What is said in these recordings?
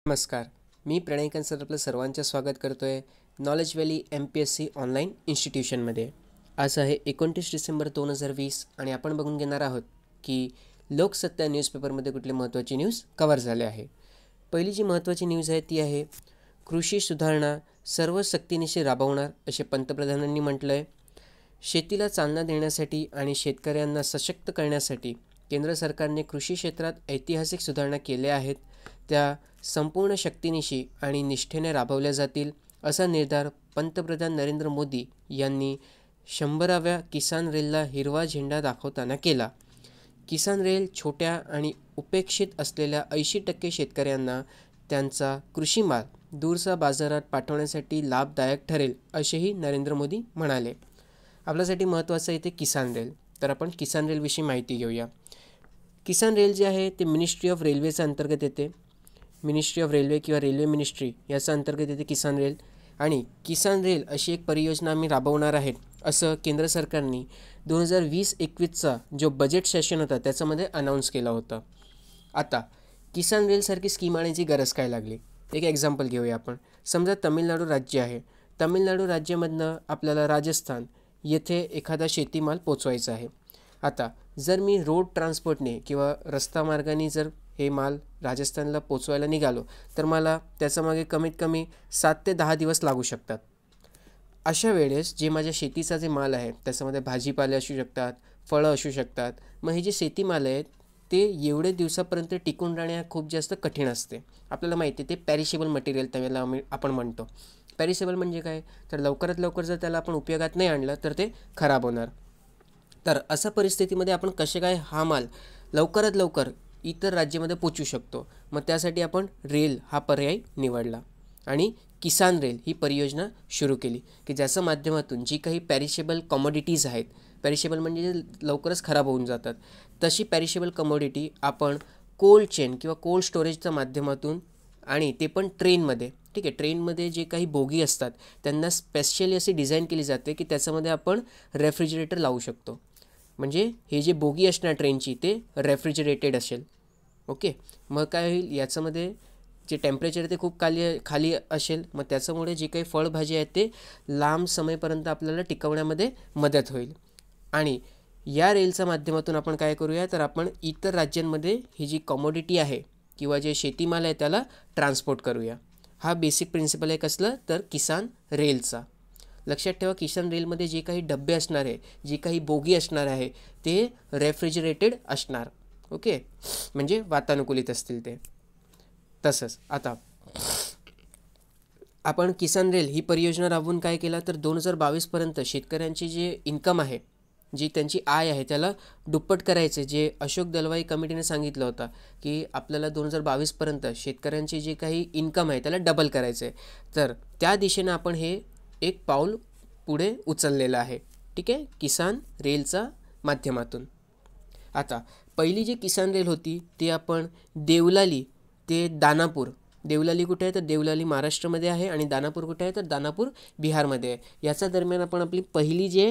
नमस्कार. मी प्रणय सर आपलं सर्वांचं स्वागत करतो आहे नॉलेज व्हॅली MPSC ऑनलाईन इन्स्टिट्यूशनमध्ये. आज आहे 29 डिसेंबर 2020 आणि आपण बघून घेणार आहोत की लोकसत्ता न्यूजपेपरमध्ये कुठले महत्त्वाची न्यूज कव्हर झाले आहे. पहिली जी महत्त्वाची न्यूज आहे ती आहे कृषी सुधारणा सर्व सक्तीनिशी राबवणार असे पंतप्रधानांनी म्हटलं आहे. शेतीला चालना देण्यासाठी आणि शेतकऱ्यांना सशक्त करण्यासाठी केंद्र सरकारने कृषी क्षेत्रात ऐतिहासिक सुधारणा केल्या आहेत. त्या संपूर्ण शक्तीनिशी आणि निष्ठेने राबवल्या जातील असा निर्धार पंतप्रधान नरेंद्र मोदी यांनी 100व्या किसान रेलला हिरवा झेंडा दाखवताना केला. किसान रेल छोट्या आणि उपेक्षित असलेल्या 80% शेतकऱ्यांना त्यांचा कृषी माल दूरच्या बाजारात पाठवण्यासाठी लाभदायक ठरेल असेही नरेंद्र मोदी म्हणाले. आपल्यासाठी महत्त्वाचं आहे ते किसान रेल. तर आपण किसान रेलविषयी माहिती घेऊया. किसान रेल जे आहे ते मिनिस्ट्री ऑफ रेल्वेच्या अंतर्गत येते. मिनिस्ट्री ऑफ रेल्वे किंवा रेल्वे मिनिस्ट्री याचा अंतर्गत येते किसान रेल. आणि किसान रेल अशी एक परियोजना आम्ही राबवणार आहेत असं केंद्र सरकारने 2020-21चा जो बजेट सेशन होता त्याच्यामध्ये अनाऊन्स केला होता. आता किसान रेलसारखी स्कीम आणण्याची गरज काय लागली? एक एक्झाम्पल घेऊया आपण. समजा तमिळनाडू राज्य आहे. तमिळनाडू राज्यामधनं आपल्याला राजस्थान येथे एखादा शेतीमाल पोचवायचा आहे. आता जर मी रोड ट्रान्सपोर्टने किंवा रस्ता मार्गाने जर हे माल राजस्थानला पोचवायला निघालो तर मला त्याच्यामागे कमीत कमी 7 ते 10 दिवस लागू शकतात. अशा वेळेस जे माझ्या शेतीचा जे माल आहे त्याच्यामध्ये भाजीपाले असू शकतात, फळं असू शकतात. मग हे जे शेतीमाल आहेत ते एवढे दिवसापर्यंत टिकून राहणे खूप जास्त कठीण असते. आपल्याला माहिती आहे ते पॅरिशेबल मटेरियल त्याला आपण म्हणतो. पॅरिशेबल म्हणजे काय? तर लवकरात लवकर जर त्याला आपण उपयोगात नाही आणलं तर ते खराब होणार. तर अशा परिस्थितीमध्ये आपण कसे काय हा माल लवकरात लवकर इतर राज्यामध्ये पोचू शकतो? मग त्यासाठी आपण रेल हा पर्याय निवडला आणि किसान रेल ही परियोजना सुरू केली की ज्याच्या माध्यमातून जी काही पॅरिशेबल कमोडिटीज आहेत, पॅरिशेबल म्हणजे लवकरच खराब होऊन जातात, तशी पॅरिशेबल कमोडिटी आपण कोल्ड चेन किंवा कोल्ड स्टोरेजच्या माध्यमातून आणि ते पण ट्रेनमध्ये. ठीक आहे, ट्रेनमध्ये जे काही बोगी असतात त्यांना स्पेशली अशी डिझाईन केली जाते की त्याच्यामध्ये आपण रेफ्रिजरेटर लावू शकतो. म्हणजे हे जे बोगी असणार ट्रेनची ते रेफ्रिजरेटेड असेल. ओके, मग काय होईल याच्यामध्ये जे टेम्परेचर ते खूप खाली असेल. मग त्याच्यामुळे जे काही फळभाजी आहेत ते लांब समयपर्यंत आपल्याला टिकवण्यामध्ये मदत होईल. आणि या रेलच्या माध्यमातून आपण काय करूया तर आपण इतर राज्यांमध्ये ही जी कमोडिटी आहे किंवा जे शेतीमाल आहे त्याला ट्रान्सपोर्ट करूया. हा बेसिक प्रिन्सिपल आहे कसलं तर किसान रेलचा. लक्षात ठेवा किसान रेलमध्ये जे काही डबे असणार आहे, जी काही बोगी असणार आहे ते रेफ्रिजरेटेड असणार. ओके, म्हणजे वातानुकूलित असतील ते. तसंच आता आपण किसान रेल ही परियोजना राबवून काय केला तर 2022पर्यंत शेतकऱ्यांची जे इन्कम आहे, जी त्यांची आय आहे त्याला दुप्पट करायचे. जे अशोक दलवाई कमिटीने सांगितलं होतं की आपल्याला 2022पर्यंत शेतकऱ्यांची जी काही इन्कम आहे त्याला डबल करायचं आहे. तर त्या दिशेनं आपण हे एक पाऊल पुढे उचललेलं आहे. ठीक आहे, किसान रेलच्या माध्यमातून. आता पहिली जी किसान रेल होती ती आपण देवलाली ते दानापूर. देवलाली कुठे आहे तर देवलाली महाराष्ट्रामध्ये आहे आणि दानापूर कुठे आहे तर दानापूर बिहारमध्ये आहे. याच्या दरम्यान आपण आपली पहिली जे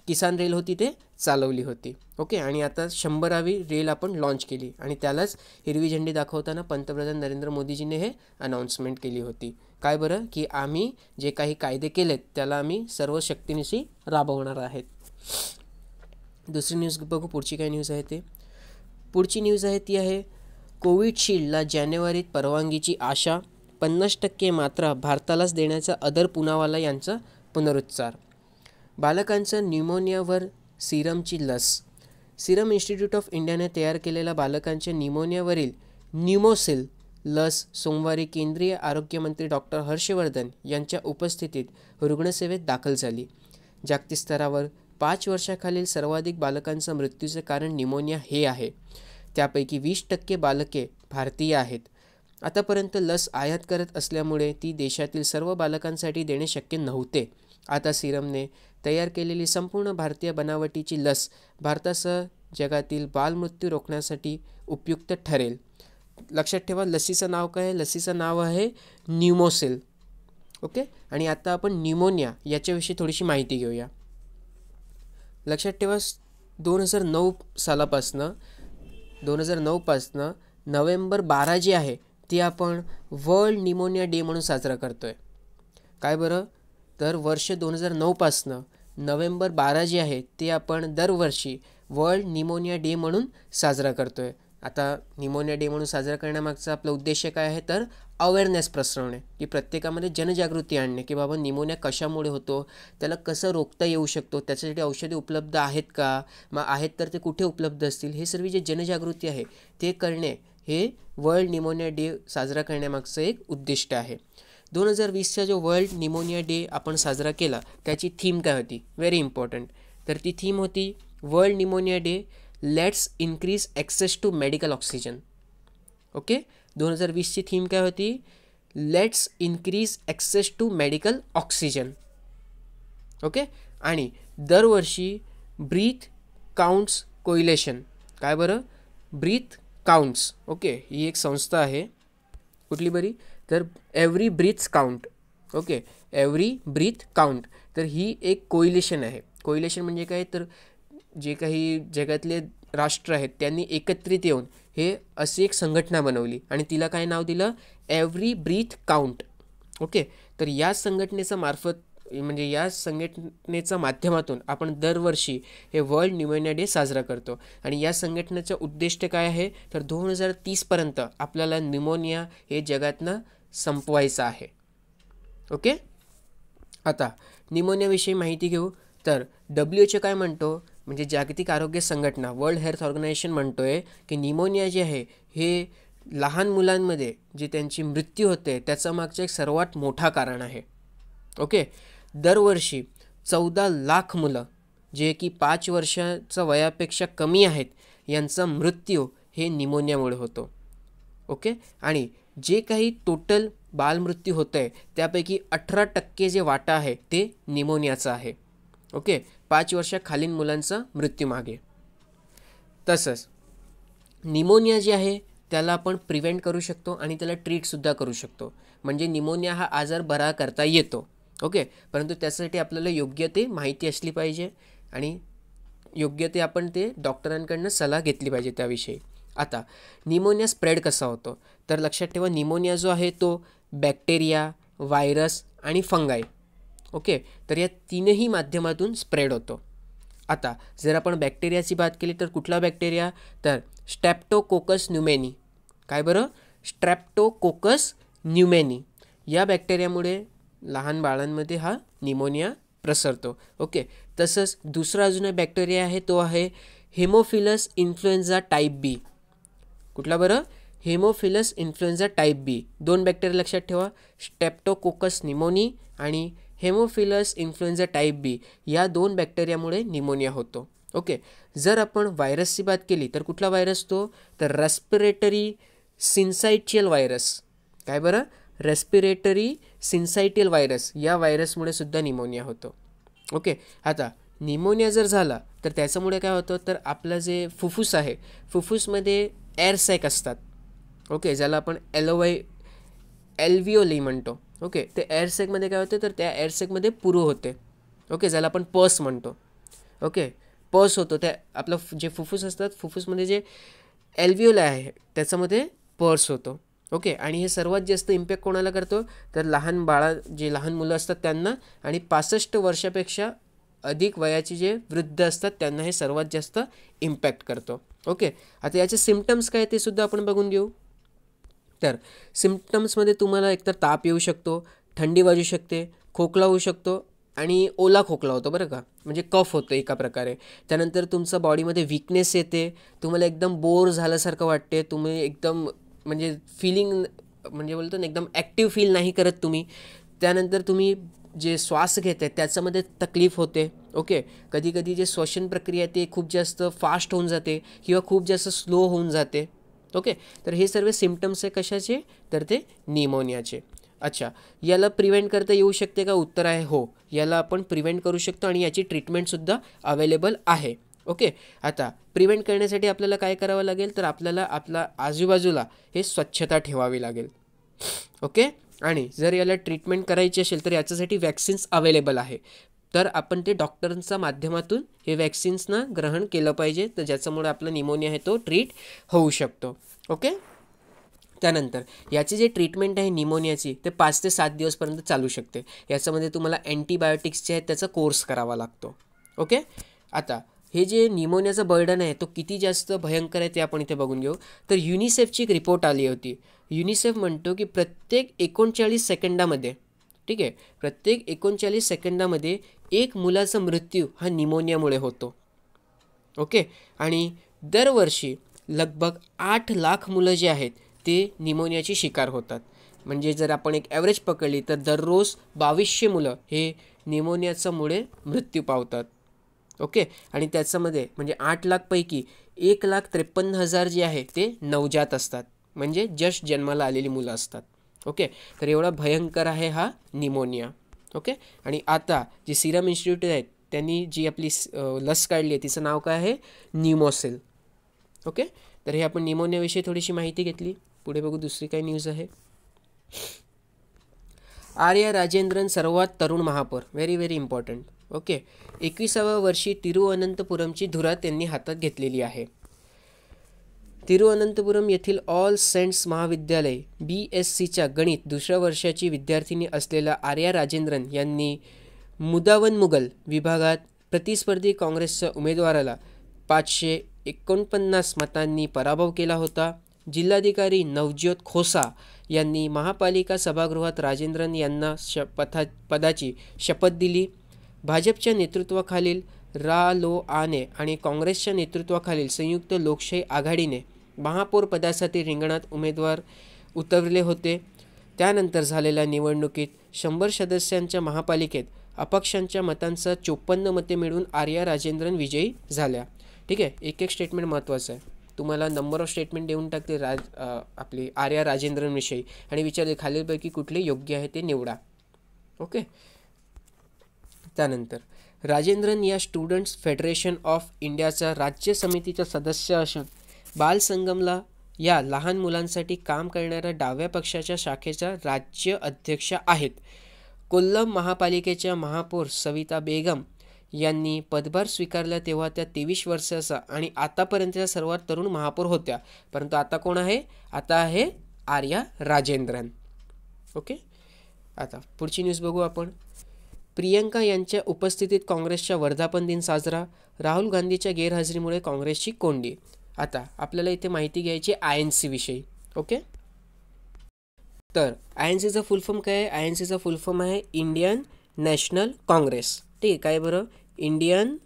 किसान रेल होती ते चालवली होती. ओके, आणि आता 100वी रेल आपण लॉन्च केली आणि त्यालाच हिरवी झेंडी दाखवताना पंतप्रधान नरेंद्र मोदीजीने हे अनाऊन्समेंट केली होती. काय बरं की आम्ही जे काही कायदे केलेत त्याला आम्ही सर्व शक्तीनिशी राबवणार आहेत. दुसरी न्यूज बघू, पुढची काय न्यूज आहे ते. पुढची न्यूज आहे ती आहे कोविशिल्डला जानेवारीत परवानगीची आशा, 50% मात्रा भारतालाच देण्याचा अदर पुनावाला यांचा पुनरुच्चार. बालकांच्या न्यूमोनियावर सिरमची लस. सिरम इन्स्टिट्यूट ऑफ इंडियाने तयार केलेल्या बालकांच्या न्यूमोनियावरील न्यूमोसिल लस सोमवारी केंद्रीय आरोग्यमंत्री डॉक्टर हर्षवर्धन यांच्या उपस्थितीत रुग्णसेवेत दाखल झाली. जागतिक स्तरावर 5 वर्षाखालील सर्वाधिक बालकांच्या मृत्यूचे कारण न्यूमोनिया हे आहे. त्यापैकी 20% बालके भारतीय आहेत. आतापर्यंत लस आयात करत असल्यामुळे ती देशातील सर्व बालकांसाठी देणे शक्य नव्हते. आता सिरमने तयार केलेली संपूर्ण भारतीय बनावटीची लस भारतासह जगातील बालमृत्यू रोखण्यासाठी उपयुक्त ठरेल. लक्षात ठेवा लसीचं नाव काय आहे? लसीचं नाव आहे न्यूमोसिल. ओके, आणि आता आपण न्यूमोनिया याच्याविषयी थोडीशी माहिती घेऊया. लक्षात ठेवा 2009 पासनं नोव्हेंबर 12 जे आहे ती आपण वर्ल्ड निमोनिया डे म्हणून साजरा करतो आहे. काय बरं, तर वर्ष 2009पासनं नोव्हेंबर 12 जे आहे ते आपण दरवर्षी वर्ल्ड निमोनिया डे म्हणून साजरा करतो आहे. आता निमोनिया डे म्हणून साजरा करण्यामागचा आपला उद्देश काय आहे, तर अवेअरनेस पसरवणे, की प्रत्येकामध्ये जनजागृती आणणे, की बाबा निमोनिया कशामुळे होतो, त्याला कसं रोखता येऊ शकतो, त्याच्यासाठी औषधे उपलब्ध आहेत का, मग आहेत तर ते कुठे उपलब्ध असतील, हे सर्व जे जनजागृती आहे ते करणे, हे वर्ल्ड निमोनिया डे साजरा करण्यामागचं एक उद्दिष्ट आहे. 2020चा जो वर्ल्ड निमोनिया डे आपण साजरा केला त्याची थीम काय होती, व्हेरी इम्पॉर्टंट. तर ती थीम होती world pneumonia day let's increase access to medical oxygen. Okay, 2020ची थीम काय होती, let's increase access to medical oxygen. Okay, आणि दरवर्षी ब्रीथ काउंट्स कोइलेशन, काय बरं, ब्रीथ काउंट्स, ओके, ही एक संस्था आहे. कुठली बरी, तर every breath count. Okay, every breath count, तर ही एक कोइलेशन आहे. कोइलेशन म्हणजे काय, तर जे काही जगातले राष्ट्र आहेत त्यांनी एकत्रित येऊन हे अशी एक संघटना बनवली आणि तिला काय नाव दिलं, एव्हरी ब्रीथ काउंट. ओके, तर या संघटनेचा म्हणजे या संघटनेच्या माध्यमातून आपण दरवर्षी हे वर्ल्ड निमोनिया डे साजरा करतो. आणि या संघटनेचं उद्दिष्ट काय आहे, तर 2030पर्यंत आपल्याला निमोनिया हे जगातनं संपवायचं आहे. ओके, आता निमोनियाविषयी माहिती घेऊ. तर WHO काय म्हणतो, म्हणजे जागतिक आरोग्य संघटना वर्ल्ड हेल्थ ऑर्गनायझेशन म्हणतो आहे की निमोनिया जे आहे हे लहान मुलांमध्ये जे त्यांची मृत्यू होते त्याचं मागचं एक सर्वात मोठा कारण आहे. ओके, दरवर्षी 14 लाख मुलं जे की 5 वर्षाचं वयापेक्षा कमी आहेत यांचा मृत्यू हे निमोनियामुळे होतो. ओके, आणि जे काही टोटल बालमृत्यू होत आहे त्यापैकी 18% जे वाटा आहे ते निमोनियाचा आहे. ओके, 5 वर्षाखालील मुलांचा मृत्यू मागे. तसंच निमोनिया जे आहे त्याला आपण प्रिव्हेंट करू शकतो आणि त्याला ट्रीटसुद्धा करू शकतो. म्हणजे निमोनिया हा आजार बरा करता येतो. ओके, परंतु त्यासाठी आपल्याला योग्य ते माहिती असली पाहिजे आणि योग्य ते आपण ते डॉक्टरांकडनं सल्ला घेतली पाहिजे त्याविषयी. आता निमोनिया स्प्रेड कसा होतो, तर लक्षात ठेवा निमोनिया जो आहे तो बॅक्टेरिया, व्हायरस आणि फंगाई, ओके, तर या तीनही माध्यमातून स्प्रेड होतो. आता जर आपण बॅक्टेरियाची बात केली तर कुठला बॅक्टेरिया, तर स्ट्रेप्टोकोकस न्यूमोनी. काय बरं, स्ट्रेप्टोकोकस न्यूमोनी या बॅक्टेरियामुळे लहान बाळांमध्ये हा निमोनिया प्रसरतो. ओके, तसंच दुसरा अजून बॅक्टेरिया आहे तो आहे हेमोफिलस इन्फ्लुएन्झा टाईप बी. कुठला बरं, हेमोफिलस इन्फ्लुएन्झा टाईप बी. 2 बॅक्टेरिया लक्षात ठेवा, स्ट्रेप्टोकोकस न्यूमोनी आणि हेमोफिलस इन्फ्लुएन्झा टाईप बी. या 2 बॅक्टेरियामुळे निमोनिया होतो. ओके, जर आपण व्हायरसची बात केली तर कुठला व्हायरस तो, तर रेस्पिरेटरी सिन्सायटियल व्हायरस. काय बरं, रेस्पिरेटरी सिन्सायटियल व्हायरस, या व्हायरसमुळे सुद्धा निमोनिया होतो. ओके, आता निमोनिया जर झाला तर त्याच्यामुळे काय होतं, तर आपलं जे फुफ्फुस आहे फुफ्फुसमध्ये एअर सॅक असतात. ओके, ज्याला आपण एल्व्हिओली म्हणतो. ओके, ते एअर सॅकमध्ये काय होते, तर त्या एअर सॅकमध्ये पुरू होते. ओके, ज्याला आपण पस म्हणतो. ओके, पस होतो, त्या आपलं जे फुफ्फुस असतात फुफ्फुसमध्ये जे एल्व्हिओल आहे त्याच्यामध्ये पर्स होतो. ओके, आणि हे सर्वात जास्त इम्पॅक्ट कोणाला करतो, तर जे लहान मुलं असतात त्यांना आणि 65 वर्षापेक्षा अधिक वयाची जे वृद्ध असतात त्यांना हे सर्वात जास्त इम्पॅक्ट करतो. ओके, आता याचे सिम्पटम्स काय ते सुद्धा आपण बघून घेऊ. तर सिम्पटम्समध्ये तुम्हाला एकतर ताप येऊ शकतो, थंडी वाजू शकते, खोकला होऊ शकतो आणि ओला खोकला होतो बरं का, म्हणजे कफ होतं एका प्रकारे. त्यानंतर तुमचा बॉडीमध्ये वीकनेस येते, तुम्हाला एकदम बोर झाल्यासारखं वाटते, तुम्ही एकदम म्हणजे म्हणजे बोलतो ना एकदम ॲक्टिव्ह फील नाही करत तुम्ही. त्यानंतर तुम्ही जे श्वास घेते त्याच्यामध्ये तकलीफ होते. ओके, कधी कधी जे श्वसन प्रक्रिया ते खूप जास्त फास्ट होऊन जाते किंवा खूप जास्त स्लो होऊन जाते. ओके, तर हे सर्व सिम्पटम्स आहे कशाचे, तर ते निमोनियाचे. अच्छा, याला प्रिव्हेंट करता येऊ शकते का, उत्तर आहे हो, याला आपण प्रिव्हेंट करू शकतो आणि याची ट्रीटमेंटसुद्धा अवेलेबल आहे. ओके, आता प्रिव्हेंट करण्यासाठी आपल्याला काय करावं लागेल, तर आपल्याला आपला आजूबाजूला हे स्वच्छता ठेवावी लागेल. ओके, आणि जर याला ट्रीटमेंट करायची असेल तर याच्यासाठी वॅक्सिन्स अवेलेबल आहे. तर आपण ते डॉक्टरांच्या माध्यमातून हे वॅक्सिन्सना ग्रहण केलं पाहिजे, तर ज्याच्यामुळे आपला निमोनिया आहे तो ट्रीट होऊ शकतो. ओके, त्यानंतर याची जे ट्रीटमेंट आहे निमोनियाची ते 5 ते 7 दिवसपर्यंत चालू शकते. याच्यामध्ये तुम्हाला अँटीबायोटिक्स जे आहेत त्याचा कोर्स करावा लागतो. ओके. आता हे जे निमोनियाचं बर्डन आहे तो किती जास्त भयंकर आहे ते आपण इथे बघून घेऊ. तर युनिसेफची एक रिपोर्ट आली होती. युनिसेफ म्हणतो की प्रत्येक 39 सेकंदामध्ये, ठीक आहे, प्रत्येक 39 सेकंदामध्ये एक मुलाचा मृत्यू हा निमोनियामुळे होतो. ओके. आणि दरवर्षी लगभग 8 लाख मुलं जे आहेत ते निमोनियाची शिकार होतात. म्हणजे जर आपण एक ॲव्हरेज पकडली तर दररोज 2200 मुलं हे निमोनियाच्यामुळे मृत्यू पावतात. ओके. आणि त्याच्यामध्ये म्हणजे 8 लाखपैकी 1,53,000 जे आहे ते नवजात असतात, म्हणजे जस्ट जन्माला आलेली मुलं असतात. ओके. तर एवढा भयंकर आहे हा निमोनिया. ओके. आणि आता जी सिरम इन्स्टिट्यूट आहेत त्यांनी जी आपली लस काढली आहे तिचं नाव काय आहे, न्यूमोसिल. ओके. तर हे आपण निमोनियाविषयी थोडीशी माहिती घेतली. पुढे बघू दुसरी काय न्यूज आहे. आर्या राजेंद्रन सर्वात तरुण महापौर, व्हेरी व्हेरी इम्पॉर्टंट. ओके. 21व्या वर्षी तिरुअनंतपुरमची धुरा त्यांनी हातात घेतलेली आहे. तिरुअनंतपुरम येथील ऑल सेंट्स महाविद्यालय BScच्या गणित दुसऱ्या वर्षाची विद्यार्थिनी असलेल्या आर्या राजेंद्रन यांनी मुदावन मुघल विभागात प्रतिस्पर्धी काँग्रेसच्या उमेदवाराला 549 मतांनी पराभव केला होता. जिल्हाधिकारी नवज्योत खोसा यांनी महापालिका सभागृहात राजेंद्रन यांना पदाची शपथ दिली. भाजपच्या नेतृत्वाखालील रालोआने आणि काँग्रेसच्या नेतृत्वाखालील संयुक्त लोकशाही आघाडीने महापौर पदासाठी रिंगणात उमेदवार उतरले होते. त्यानंतर झालेल्या निवडणुकीत 100 सदस्यांच्या महापालिकेत अपक्षांच्या मतांचा 54 मते मिळून आर्या राजेंद्रन विजयी झाल्या. ठीक आहे. एक स्टेटमेंट महत्त्वाचं आहे. तुम्हाला नंबर ऑफ स्टेटमेंट देऊन टाकते आपली आर्या राजेंद्रनविषयी आणि विचारले खालीलपैकी कुठले योग्य आहे ते निवडा. ओके. त्यानंतर राजेंद्रन या स्टुडंट्स फेडरेशन ऑफ इंडियाचा राज्य समितीचा सदस्य असून बालसंगमला या लहान मुलांसाठी काम करणाऱ्या डाव्या पक्षाच्या शाखेच्या राज्य अध्यक्षा आहेत. कोल्लम महापालिकेच्या महापौर सविता बेगम यांनी पदभार स्वीकारला तेव्हा त्या 23 वर्षाचा आणि आतापर्यंतच्या सर्वात तरुण महापौर होत्या. परंतु आता कोण आहे, आता आहे आर्या राजेंद्रन. ओके. आता पुढची न्यूज बघू आपण. प्रियंका यांच्या उपस्थितीत काँग्रेसच्या वर्धापन दिन साजरा, राहुल गांधीच्या गैरहजेरीमुळे काँग्रेसची कोंडी. आता आपल्याला इथे माहिती घ्यायची INC विषयी. ओके. तर INCचा फुल फॉर्म काय आहे, INCचा फुल फॉर्म आहे इंडियन नॅशनल काँग्रेस. ठीक आहे. काय बरं, इंडियन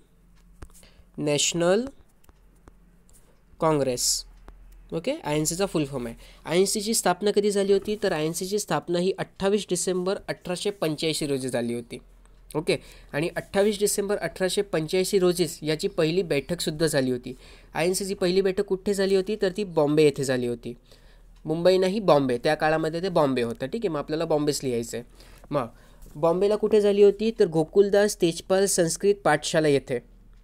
नॅशनल काँग्रेस. ओके. INCचा फुल फॉर्म आहे. INCची स्थापना कधी झाली होती, तर INCची स्थापना ही 28 डिसेंबर 1885 रोजी झाली होती. ओके. आणि 28 डिसेंबर 1885 रोजीच याची पहिली बैठकसुद्धा झाली होती. INCची पहिली बैठक कुठे झाली होती, तर ती बॉम्बे येथे झाली होती. मुंबई नाही, बॉम्बे. त्या काळामध्ये ते बॉम्बे होतं. ठीक आहे. मग आपल्याला बॉम्बेच लिहायचं आहे. मग बॉम्बेला कुठे झाली होती, तर गोकुलदास तेजपाल संस्कृत पाठशाला येथे.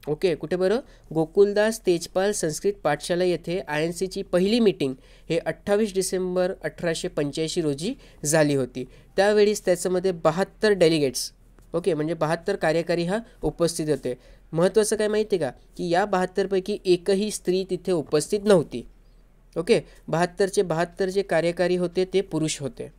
ओके. कुठे बरं, गोकुलदास तेजपाल संस्कृत पाठशाला येथे INCची पहिली मीटिंग हे 28 डिसेंबर 1885 रोजी झाली होती. त्यावेळीस त्याच्यामध्ये 72 डेलिगेट्स, ओके, म्हणजे 72 कार्यकारी हा उपस्थित होते. महत्त्वाचं काय माहिती आहे का, की या 72 पैकी एकही स्त्री तिथे उपस्थित नव्हती. ओके. 72चे 72 जे कार्यकारी होते ते पुरुष होते.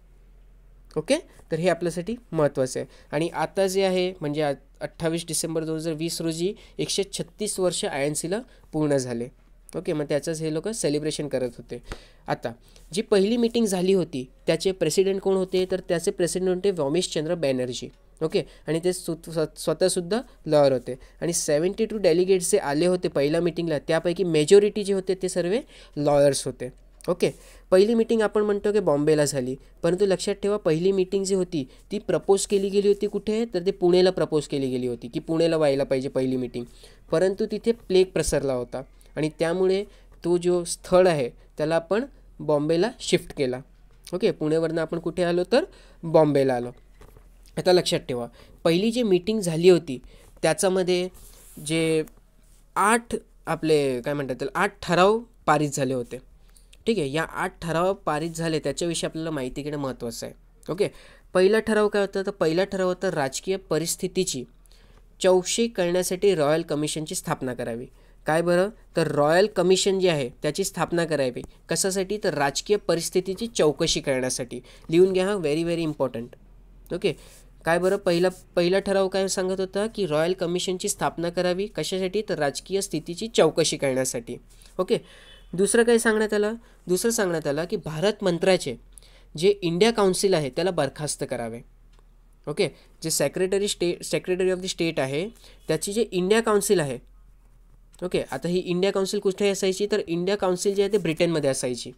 ओके. तर हे आपल्यासाठी महत्त्वाचं आहे. आणि आता जे आहे म्हणजे 28 डिसेंबर 2020 रोजी 136 वर्ष INCला पूर्ण झाले. ओके. मग त्याचंच हे लोक सेलिब्रेशन करत होते. आता जी पहिली मीटिंग झाली होती त्याचे प्रेसिडेंट कोण होते, तर त्याचे प्रेसिडेंट होते व्योमेशचंद्र बॅनर्जी. ओके. आणि ते स्वतःसुद्धा लॉयर होते. आणि 72 डेलिगेट्स जे आले होते पहिल्या मीटिंगला त्यापैकी मेजॉरिटी जे होते ते सर्व लॉयर्स होते. ओके. पहिली मीटिंग आपण म्हणतो की बॉम्बेला झाली, परंतु लक्षात ठेवा पहिली मीटिंग जी होती ती प्रपोज केली गेली होती कुठे, तर ते पुणेला प्रपोज केली गेली होती की पुणेला व्हायला पाहिजे पहिली मीटिंग. परंतु तिथे प्लेग प्रसरला होता आणि त्यामुळे तो जो स्थळ आहे त्याला आपण बॉम्बेला शिफ्ट केला. ओके. पुणेवरनं आपण कुठे आलो, तर बॉम्बेला आलो. आता लक्षात ठेवा पहिली जी मीटिंग झाली होती त्याच्यामध्ये जे 8 आपले काय म्हणतात त्याला 8 ठराव पारित झाले होते. ठीक आहे. या 8 ठराव पारित झाले त्याच्याविषयी आपल्याला माहिती घेणं महत्त्वाचं आहे. ओके. पहिला ठराव काय होता, तर पहिला ठराव होता राजकीय परिस्थितीची चौकशी करण्यासाठी रॉयल कमिशनची स्थापना करावी. काय बरं, तर रॉयल कमिशन जे आहे त्याची स्थापना करावी. कशासाठी, तर राजकीय परिस्थितीची चौकशी करण्यासाठी. लिहून घ्या हा, व्हेरी व्हेरी इम्पॉर्टंट. ओके. काय बरं, पहिला ठराव काय सांगत होता की रॉयल कमिशनची स्थापना करावी. कशासाठी, तर राजकीय स्थितीची चौकशी करण्यासाठी. ओके. दुसरं काय सांगण्यात आलं, दुसरं सांगण्यात आलं की भारत मंत्र्याचे जे इंडिया काउन्सिल आहे त्याला बरखास्त करावे. ओके. जे सेक्रेटरी ऑफ द स्टेट आहे त्याची जे इंडिया काउन्सिल आहे. ओके. आता ही इंडिया काउन्सिल कुठे असायची, तर इंडिया काउन्सिल जे आहे ते ब्रिटनमध्ये असायची.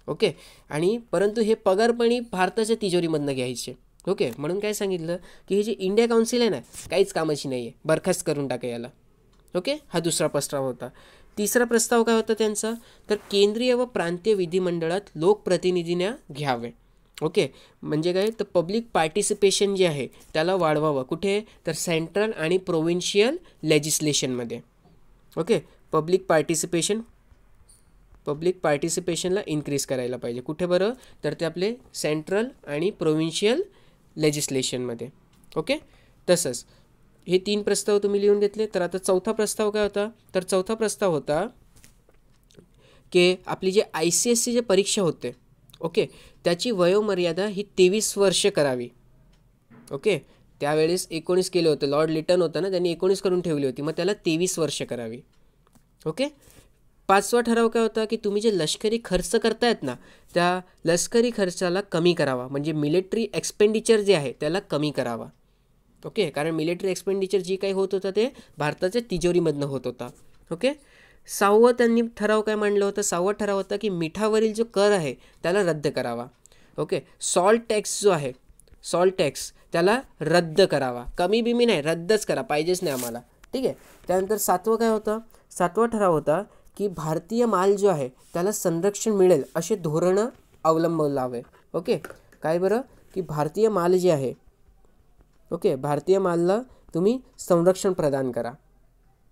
ओके. आणि परंतु हे पगारपणी भारताच्या तिजोरीमधनं घ्यायचे. ओके. म्हणून काय सांगितलं की ही जी इंडिया काउन्सिल आहे ना, काहीच कामाची नाही आहे, बरखास्त करून टाका याला. ओके. हा दुसरा प्रस्ताव होता. तिसरा प्रस्ताव काय होता त्यांचा, तर केंद्रीय व प्रांतीय विधिमंडळात लोकप्रतिनिधींना घ्यावे. ओके. म्हणजे काय, तर पब्लिक पार्टिसिपेशन जे आहे त्याला वाढवावं. कुठे, तर सेंट्रल आणि प्रोव्हिन्शियल लेजिस्लेशनमध्ये. ओके. पब्लिक पार्टिसिपेशनला इन्क्रीज करायला पाहिजे. कुठे बरं, तर ते आपले सेंट्रल आणि प्रोव्हिन्शियल लेजिस्लेशनमध्ये. ओके. तसंच हे 3 प्रस्ताव तुम्ही लिहून घेतले. तर आता चौथा प्रस्ताव काय होता, तर चौथा प्रस्ताव होता की आपली जे ICSE जे परीक्षा होते, ओके, त्याची वयोमर्यादा ही 23 वर्ष करावी. ओके. त्यावेळेस 19 केले होते, लॉर्ड लिटन होता ना, त्यांनी 19 करून ठेवली होती, मग त्याला 23 वर्ष करावी. ओके. 5वा ठराव काय होता की तुम्ही जे लष्करी खर्च करतायत ना, त्या लष्करी खर्चाला कमी करावा. म्हणजे मिलिटरी एक्सपेंडिचर जे आहे त्याला कमी करावा. ओके. कारण मिलिटरी एक्सपेंडिचर जी काही होत होतं ते भारताच्या तिजोरीमधनं होत होता. ओके. 6वं त्यांनी ठराव काय मांडलं होतं, 6वा ठराव होता की मिठावरील जो कर आहे त्याला रद्द करावा. ओके. सॉल्ट टॅक्स जो आहे, सॉल्ट टॅक्स त्याला रद्द करावा. कमी बिमी नाही, रद्दच करा, पाहिजेच नाही आम्हाला. ठीक आहे. त्यानंतर 7वं काय होतं, 7वा ठराव होता की भारतीय माल जो आहे त्याला संरक्षण मिळेल असे धोरणं अवलंबवावे. ओके. काय बरं, की भारतीय माल जे आहे, ओके, भारतीय मालला तुम्ही संरक्षण प्रदान करा.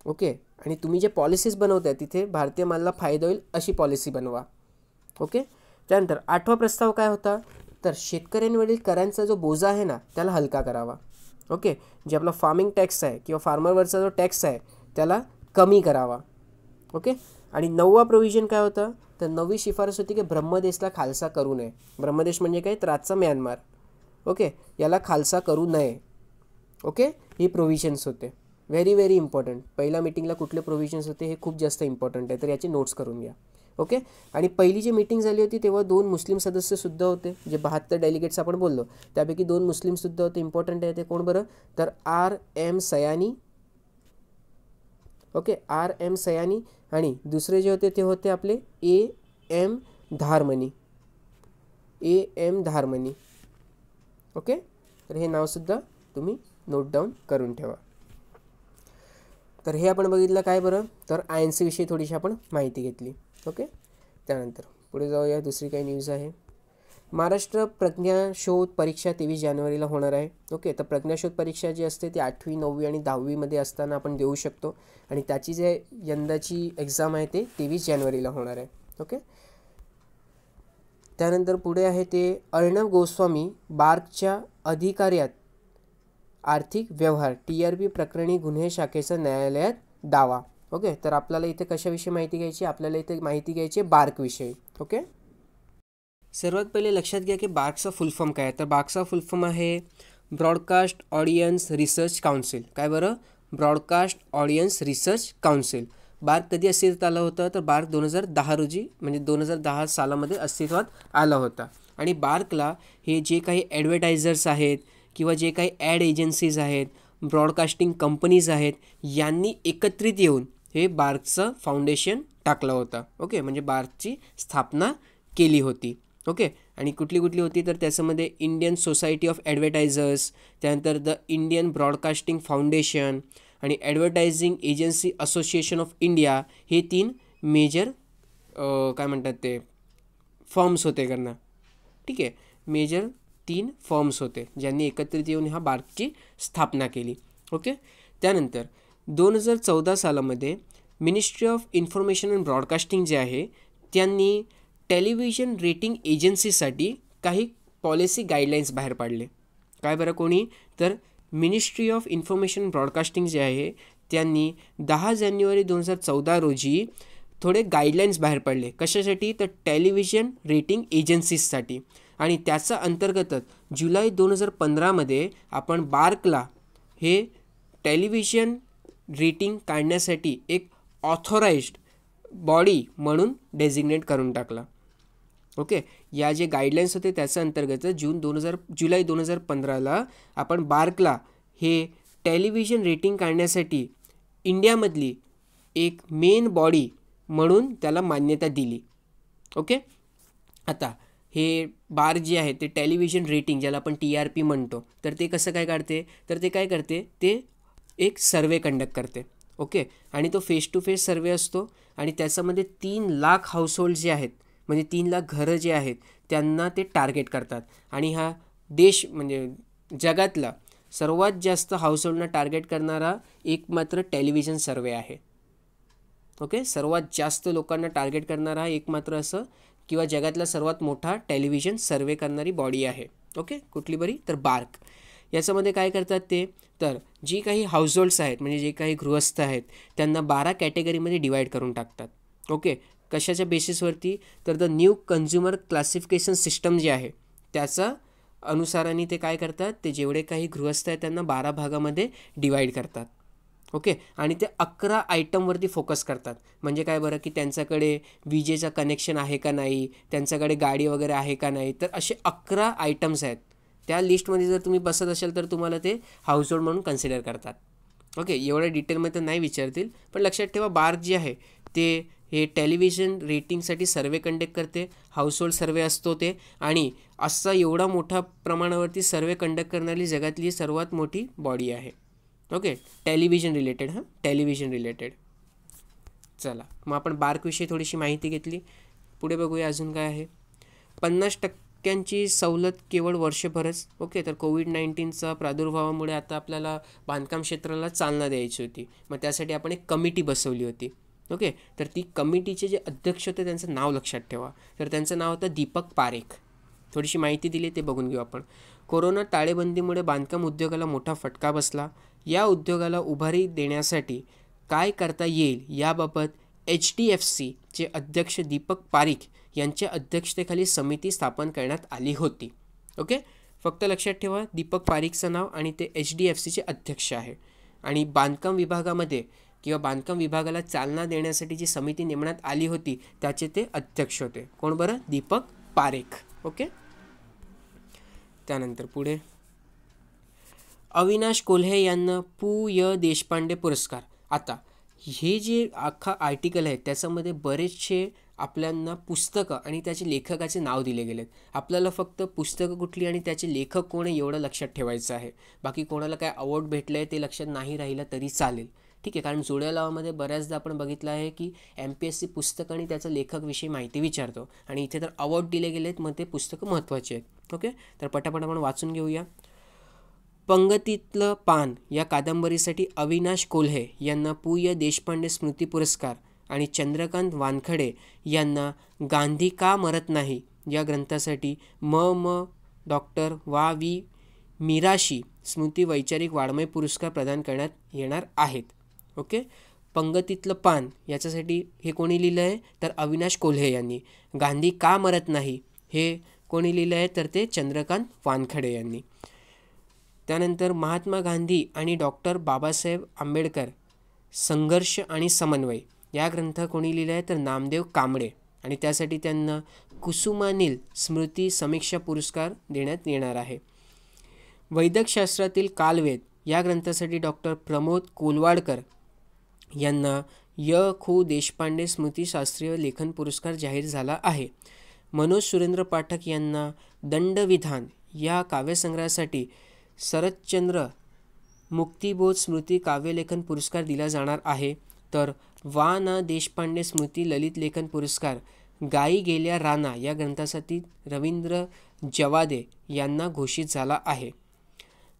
ओके. आणि तुम्ही जे पॉलिसीज बनवताय तिथे भारतीय मालला फायदा होईल अशी पॉलिसी बनवा. ओके. त्यानंतर 8वा प्रस्ताव काय होता, तर शेतकऱ्यांवरील करांचा जो बोजा आहे ना त्याला हलका करावा. ओके. जे आपला फार्मिंग टॅक्स आहे किंवा फार्मरवरचा जो टॅक्स आहे त्याला कमी करावा. ओके. आणि 9वा प्रोव्हिजन काय होता, तर 9वी शिफारस होती की ब्रह्मदेशला खालसा करू नये. ब्रह्मदेश म्हणजे काय, तर आजचा म्यानमार. ओके. याला खालसा करू नये. ओके. ही प्रोव्हिजन्स होते. Very very important. पहिल्या मीटिंगला कुठले प्रोव्हिजन्स होते हे खूप जास्त इम्पॉर्टंट आहे, तर याची नोट्स करून घ्या. ओके. आणि पहिली जी मीटिंग झाली होती तेव्हा 2 मुस्लिम सदस्यसुद्धा होते. जे 72 डेलिगेट्स आपण बोललो त्यापैकी 2 मुस्लिमसुद्धा होते. इम्पॉर्टंट आहे ते. कोण बरं, तर R.M. Sayani. Okay. R.M. Sayani. आणि दुसरे जे होते ते होते आपले A.M. धारमनी. A.M. धारमनी. ओके. तर हे नावसुद्धा तुम्ही नोट डाऊन करून ठेवा. तर हे आपण बघितलं काय बरं, तर INC विषयी थोडीशी आपण माहिती घेतली. ओके. त्यानंतर पुढे जाऊया. दुसरी काही न्यूज आहे. महाराष्ट्र प्रज्ञाशोध परीक्षा 23 जानेवारीला होणार आहे. ओके. तर प्रज्ञाशोध परीक्षा जी असते ती 8वी 9वी आणि 10वीमध्ये असताना आपण देऊ शकतो. आणि त्याची जे यंदाची एक्झाम आहे ते 23 जानेवारीला होणार आहे. ओके. त्यानंतर पुढे आहे ते अर्णव गोस्वामी बार्कच्या अधिकाऱ्यात आर्थिक व्यवहार TRP प्रकरणी गुन्हे शाखेचा न्यायालयात दावा. ओके. तर आपल्याला इथे कशाविषयी माहिती घ्यायची, आपल्याला इथे माहिती घ्यायची बार्कविषयी. ओके. सर्वात पहिले लक्षात घ्या की बार्कचा फुल फॉर्म काय आहे. तर बार्कचा फुल फॉर्म आहे ब्रॉडकास्ट ऑडियन्स रिसर्च काउन्सिल. काय बरं, broadcast audience research council. BARC कधी अस्तित्वात आलं होतं, तर बार्क 2010 रोजी म्हणजे 2010 सालामध्ये अस्तित्वात आला होता. आणि बार्कला हे जे काही ॲडव्हर्टायझर्स आहेत किंवा जे काही ॲड एजन्सीज आहेत, ब्रॉडकास्टिंग कंपनीज आहेत, यांनी एकत्रित येऊन हे बार्कचं फाउंडेशन टाकलं होतं. ओके. म्हणजे बार्कची स्थापना केली होती. ओके. आणि कुठली कुठली होती, तर त्याच्यामध्ये इंडियन सोसायटी ऑफ ॲडव्हर्टायझर्स, त्यानंतर द इंडियन ब्रॉडकास्टिंग फाउंडेशन आणि advertising agency association of India, हे 3 मेजर काय म्हणतात ते फर्म्स होते करणं. ठीक आहे. मेजर 3 फर्म्स होते ज्यांनी एकत्रित येऊन ह्या बार्कची स्थापना केली. ओके. त्यानंतर 2014 सालामध्ये ministry of information and broadcasting जे आहे त्यांनी टेलिव्हिजन रेटिंग एजन्सीसाठी काही पॉलिसी गाईडलाईन्स बाहेर पाडले. काय बरं, कोणी, तर मिनिस्ट्री ऑफ इन्फॉर्मेशन ब्रॉडकास्टिंग जे आहे त्यांनी 10 जानेवारी 2014 रोजी थोडे गाईडलाईन्स बाहेर पडले. कशासाठी? तर टेलिव्हिजन रेटिंग एजन्सीजसाठी. आणि त्याचा अंतर्गतच जुलै 2015मध्ये आपण बार्कला हे टेलिव्हिजन रेटिंग काढण्यासाठी एक ऑथोराइज्ड बॉडी म्हणून डेझिग्नेट करून टाकला. ओके, या जे गाईडलाईन्स होते त्याच्या अंतर्गत जुलै 2015ला आपण बार्कला हे टेलिव्हिजन रेटिंग काढण्यासाठी इंडियामधली एक मेन बॉडी म्हणून त्याला मान्यता दिली. ओके, आता हे बार जे आहे ते टेलिव्हिजन रेटिंग ज्याला आपण TRP म्हणतो, तर ते कसं काय काढते? तर ते काय करते? ते एक सर्वे कंडक्ट करते. ओके, आणि तो फेस टू फेस सर्वे असतो आणि त्याच्यामध्ये 3 लाख हाऊसहोल्ड जे आहेत, म्हणजे 3 लाख घरं जे आहेत त्यांना ते टार्गेट करतात. आणि हा देश म्हणजे जगातला सर्वात जास्त हाऊसहोल्डना टार्गेट करणारा एकमात्र टेलिव्हिजन सर्वे आहे. ओके, सर्वात जास्त लोकांना टार्गेट करणारा एकमात्र असं किंवा जगातला सर्वात मोठा टेलिव्हिजन सर्वे करणारी बॉडी आहे. ओके, कुठली बरी? तर बार्क. याच्यामध्ये काय करतात ते? तर जी काही हाऊसहोल्ड्स आहेत म्हणजे जे काही गृहस्थ आहेत त्यांना 12 कॅटेगरीमध्ये डिवाईड करून टाकतात. ओके, कशाच्या बेसिसवरती? तर the new consumer classification system जे आहे त्याचा अनुसाराने ते काय करतात? ते जेवढे काही गृहस्थ आहेत त्यांना 12 भागामध्ये डिवाईड करतात. ओके, आणि ते 11 आयटमवरती फोकस करतात. म्हणजे काय बरं? की त्यांच्याकडे विजेचं कनेक्शन आहे का नाही, त्यांच्याकडे गाडी वगैरे आहे का नाही. तर असे 11 आयटम्स आहेत. त्या लिस्टमध्ये जर तुम्ही बसत असाल तर तुम्हाला ते हाऊसहोल्ड म्हणून कन्सिडर करतात. ओके, एवढ्या डिटेलमध्ये तर नाही विचारतील, पण लक्षात ठेवा बार्क जे आहे ते हे टेलिव्हिजन रेटिंगसाठी सर्वे कंडक्ट करते. हाऊसहोल्ड सर्वे असतो ते, आणि असा एवढा मोठ्या प्रमाणावरती सर्वे कंडक्ट करणारी जगातली सर्वात मोठी बॉडी आहे. Okay, television related. Television related. चला, मग आपण बार्कविषयी थोडीशी माहिती घेतली. पुढे बघूया अजून काय आहे. 50% सवलत केवळ वर्षभरच. ओके, तर कोविड-19चा प्रादुर्भावामुळे आता आपल्याला बांधकाम क्षेत्राला चालना द्यायची होती. मग त्यासाठी आपण एक कमिटी बसवली होती. ओके, तर ती कमिटीचे जे अध्यक्ष होते त्यांचं नाव लक्षात ठेवा. तर त्यांचं नाव होतं दीपक पारेख. थोडीशी माहिती दिली ते बघून घेऊ आपण. कोरोना टाळेबंदीमुळे बांधकाम उद्योगाला मोठा फटका बसला. या उद्योगाला उभारी देण्यासाठी काय करता येईल याबाबत HDFCचे अध्यक्ष दीपक पारेख यांच्या अध्यक्षतेखाली समिती स्थापन करण्यात आली होती. ओके, फक्त लक्षात ठेवा दीपक पारेखचं नाव आणि ते HDFCचे अध्यक्ष आहे. आणि बांधकाम विभागामध्ये किंवा बांधकाम विभागाला चालना देण्यासाठी जी समिती नेमण्यात आली होती त्याचे ते अध्यक्ष होते. कोण बरं? दीपक पारेख. ओके, त्यानंतर पुढे अविनाश कोल्हे यांना पु. देशपांडे पुरस्कार. आता हे जे अख्खा आर्टिकल आहे त्याच्यामध्ये बरेचसे आपल्यांना पुस्तकं आणि त्याचे लेखकाचे नाव दिले गेलेत. आपल्याला फक्त पुस्तकं कुठली आणि त्याचे लेखक कोण आहे एवढं लक्षात ठेवायचं आहे. बाकी कोणाला काय अवॉर्ड भेटलं आहे ते लक्षात नाही राहिलं तरी चालेल. ठीक आहे, कारण जोड्या लावामध्ये बऱ्याचदा आपण बघितलं आहे की MPSC पुस्तक आणि त्याचं लेखकविषयी माहिती विचारतो आणि इथे तर अवॉर्ड दिले गेलेत, मग ते पुस्तकं महत्त्वाची आहेत. ओके, तर पटापट आपण वाचून घेऊया. पंगतीतलं पान या कादंबरीसाठी अविनाश कोल्हे यांना पु. देशपांडे स्मृती पुरस्कार आणि चंद्रकांत वानखडे यांना गांधी का मरत नाही या ग्रंथासाठी डॉक्टर वा. मीराशी स्मृती वैचारिक वाङ्मय पुरस्कार प्रदान करण्यात येणार आहेत. ओके, पंगतीतलं पान याच्यासाठी हे कोणी लिहिलं आहे? तर अविनाश कोल्हे यांनी. गांधी का मरत नाही हे कोणी लिहिलं आहे? तर ते चंद्रकांत वानखडे यांनी. त्यानंतर महात्मा गांधी आणि डॉक्टर बाबासाहेब आंबेडकर संघर्ष आणि समन्वय या ग्रंथ कोणी लिहिला आहे? तर नामदेव कांबळे, आणि त्यासाठी त्यांना कुसुमानील स्मृती समीक्षा पुरस्कार देण्यात येणार आहे. वैद्यकशास्त्रातील कालवेद या ग्रंथासाठी डॉक्टर प्रमोद कोलवाडकर यांना खू देशपांडे स्मृतिशास्त्रीय लेखन पुरस्कार जाहीर झाला आहे. मनोज सुरेंद्र पाठक यांना दंडविधान या काव्यसंग्रहासाठी शरदचंद्र मुक्तिबोध स्मृती काव्यलेखन पुरस्कार दिला जाणार आहे. तर ना देशपांडे स्मृती ललित लेखन पुरस्कार गायी गेल्या राना या ग्रंथासाठी रवींद्र जवादे यांना घोषित झाला आहे.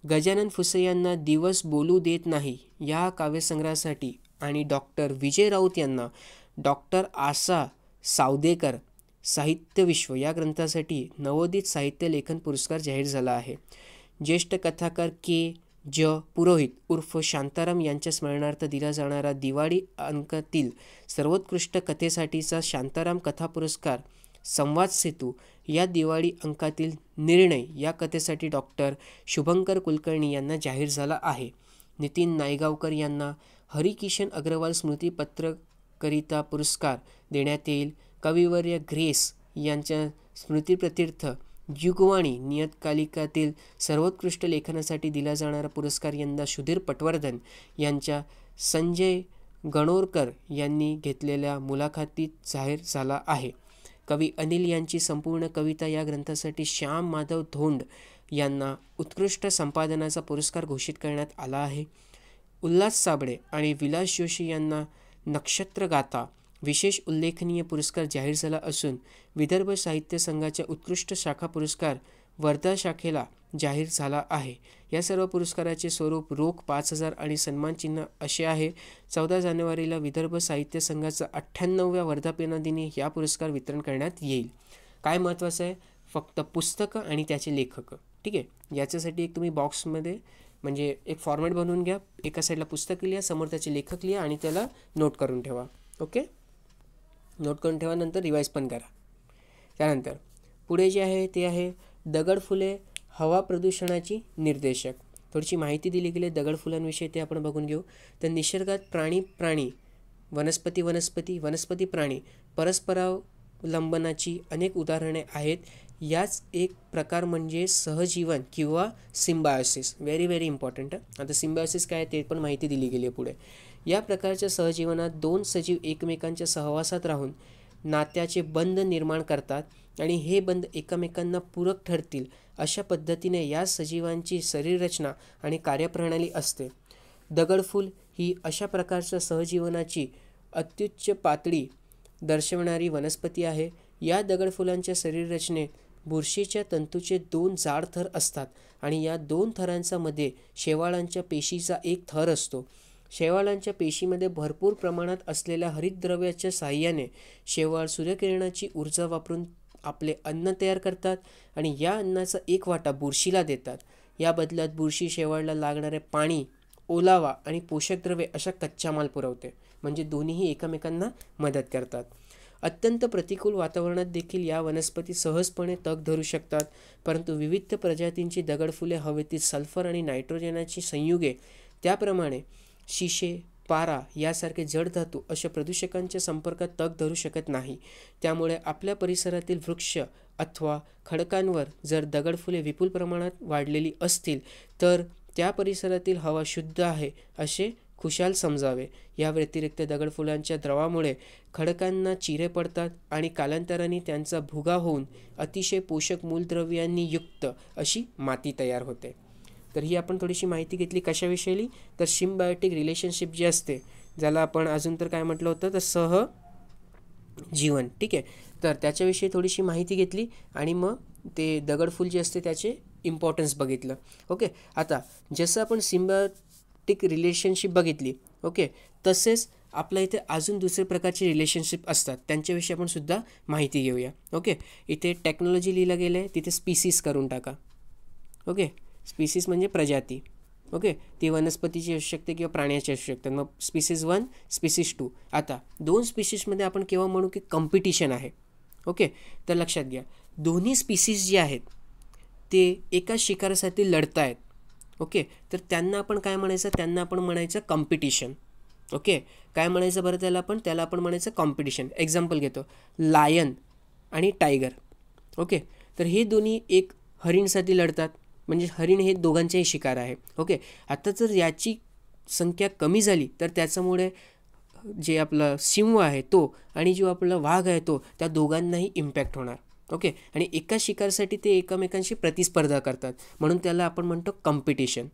गजानन फुसे यांना दिवस बोलू देत नाही या काव्यसंग्रहासाठी आणि डॉक्टर विजय राऊत यांना डॉक्टर आसा सावदेकर साहित्य विश्व या ग्रंथासाठी नवोदित साहित्य लेखन पुरस्कार जाहीर झाला आहे. ज्येष्ठ कथाकार ज. पुरोहित उर्फ शांताराम यांच्या स्मरणार्थ दिला जाणारा दिवाळी अंकातील सर्वोत्कृष्ट कथेसाठीचा शांताराम कथा पुरस्कार संवाद सेतू या दिवाळी अंकातील निर्णय या कथेसाठी डॉक्टर शुभंकर कुलकर्णी यांना जाहीर झाला आहे. नितीन नायगावकर यांना हरिकिशन अग्रवाल स्मृतिपत्रकरिता पुरस्कार देण्यात येईल. कविवर्य ग्रेस यांच्या स्मृतिप्रीत्यर्थ युगवाणी नियतकालिकातील सर्वोत्कृष्ट लेखनासाठी दिला जाणारा पुरस्कार यंदा सुधीर पटवर्धन यांच्या संजय गणोरकर यांनी घेतलेल्या मुलाखतीत जाहीर झाला आहे. कवी अनिल यांची संपूर्ण कविता या ग्रंथासाठी श्याम माधव धोंड यांना उत्कृष्ट संपादनाचा पुरस्कार घोषित करण्यात आला आहे. उल्हास साबळे आणि विलास जोशी यांना नक्षत्रगाथा विशेष उल्लेखनीय पुरस्कार जाहीर झाला असून विदर्भ साहित्य संघाच्या उत्कृष्ट शाखा पुरस्कार वर्धा शाखेला जाहीर झाला आहे. या सर्व पुरस्काराचे स्वरूप रोख 5,000 आणि सन्मानचिन्ह असे आहे. 14 जानेवारीला विदर्भ साहित्य संघाचा 98व्या वर्धापनादिनी या पुरस्कार वितरण करण्यात येईल. काय महत्त्वाचं आहे? फक्त पुस्तकं आणि त्याचे लेखक. ठीक आहे, याच्यासाठी एक तुम्ही बॉक्समध्ये म्हणजे एक फॉर्मॅट बनवून घ्या. एका साईडला पुस्तक लिहा, समोर त्याचे लेखक लिहा आणि त्याला नोट करून ठेवा. ओके, नोट करून ठेवा, नंतर रिवाईज पण करा. त्यानंतर पुढे जे आहे ते आहे दगडफुले हवा प्रदूषणाची निर्देशक. थोडीशी माहिती दिली गेली दगडफुलांविषयी, ते आपण बघून घेऊ. तर निसर्गात प्राणी वनस्पती प्राणी परस्परावलंबनाची अनेक उदाहरणे आहेत. याच एक प्रकार म्हणजे सहजीवन किंवा सिम्बायोसिस. Very important. आता सिम्बायोसिस काय ते पण माहिती दिली गेली आहे पुढे. या प्रकारच्या सहजीवनात दोन सजीव एकमेकांच्या सहवासात राहून नात्याचे बंध निर्माण करतात आणि हे बंध एकमेकांना पूरक ठरतील अशा पद्धतीने या सजीवांची शरीररचना आणि कार्यप्रणाली असते. दगडफूल ही अशा प्रकारच्या सहजीवनाची अत्युच्च पातळी दर्शवणारी वनस्पती आहे. या दगडफुलांच्या शरीररचनेत बुरशीच्या तंतूचे 2 जाड थर असतात आणि या 2 थरांच्या मध्ये शेवाळांच्या पेशीचा एक थर असतो. शेवाळांच्या पेशीमध्ये भरपूर प्रमाणात असलेल्या हरितद्रव्याच्या साहाय्याने शेवाळ सूर्यकिरणाची ऊर्जा वापरून आपले अन्न तयार करतात आणि या अन्नाचा एक वाटा बुरशीला देतात. या बदल्यात बुरशी शेवाळला लागणारे पाणी, ओलावा आणि पोषक द्रव्ये अशा कच्चा माल पुरवते. म्हणजे दोन्हीही एकमेकांना मदत करतात. अत्यंत प्रतिकूल वातावरणात देखील या वनस्पती सहजपणे तग धरू शकतात. परंतु विविध प्रजातींची दगडफुले हवेतील सल्फर आणि नायट्रोजनाची संयुगे, त्याप्रमाणे शिशे, पारा यासारखे जड धातू अशा प्रदूषकांच्या संपर्कात तग धरू शकत नाही. त्यामुळे आपल्या परिसरातील वृक्ष अथवा खडकांवर जर दगडफुले विपुल प्रमाणात वाढलेली असतील तर त्या परिसरातील हवा शुद्ध आहे असे खुशाल समजावे. या व्यतिरिक्त दगडफुलांच्या द्रवामुळे खडकांना चिरे पडतात आणि कालांतराने त्यांचा भुगा होऊन अतिशय पोषक मूलद्रव्यांनी युक्त अशी माती तयार होते. तर ही आपण थोडीशी माहिती घेतली कशाविषयी, तर सिम्बायोटिक रिलेशनशिप जी असते, ज्याला आपण अजून तर काय म्हटलं होतं तर सहजीवन. ठीक आहे, तर त्याच्याविषयी थोडीशी माहिती घेतली आणि मग ते दगडफूल जे असते त्याचे इम्पॉर्टन्स बघितलं. ओके, आता जसं आपण सिम्बायोटिक रिलेशनशिप बघितली, ओके, तसेच आपल्या इथे अजून दुसरे प्रकारचे रिलेशनशिप असतात, त्यांच्याविषयी आपण सुद्धा माहिती घेऊया. ओके, इथे टेक्नॉलॉजी लिहिलं गेलं आहे, तिथे स्पीसीस करून टाका. ओके, स्पीसीस म्हणजे प्रजाती. ओके, ती वनस्पतीची असू शकते किंवा प्राण्याची असू शकते. मग स्पीसीस 1, स्पीसीस 2. आता 2 स्पीसीसमध्ये आपण केव्हा म्हणू की कॉम्पिटिशन आहे. ओके, तर लक्षात घ्या, दोन्ही स्पीसीस जे आहेत ते एका शिकारासाठी लढत आहेत. ओके, तर त्यांना आपण काय म्हणायचं, त्यांना आपण म्हणायचं कॉम्पिटिशन. ओके, काय म्हणायचं बरं त्याला आपण म्हणायचं कॉम्पिटिशन. एक्झाम्पल घेतो, लायन आणि टायगर. ओके, तर हे दोन्ही एक हरिणसाठी लढतात, म्हणजे हरिण हे दोघांचेही शिकार आहे. ओके, आता जर याची संख्या कमी झाली तर त्याच्यामुळे जे आपला सिंह आहे तो आणि जो आपला वाघ आहे तो, त्या दोघांनाही इम्पॅक्ट होणार. ओके, आणि एका शिकारसाठी ते एकमेकांशी प्रतिस्पर्धा करतात, म्हणून त्याला आपण म्हणतो कॉम्पिटिशन.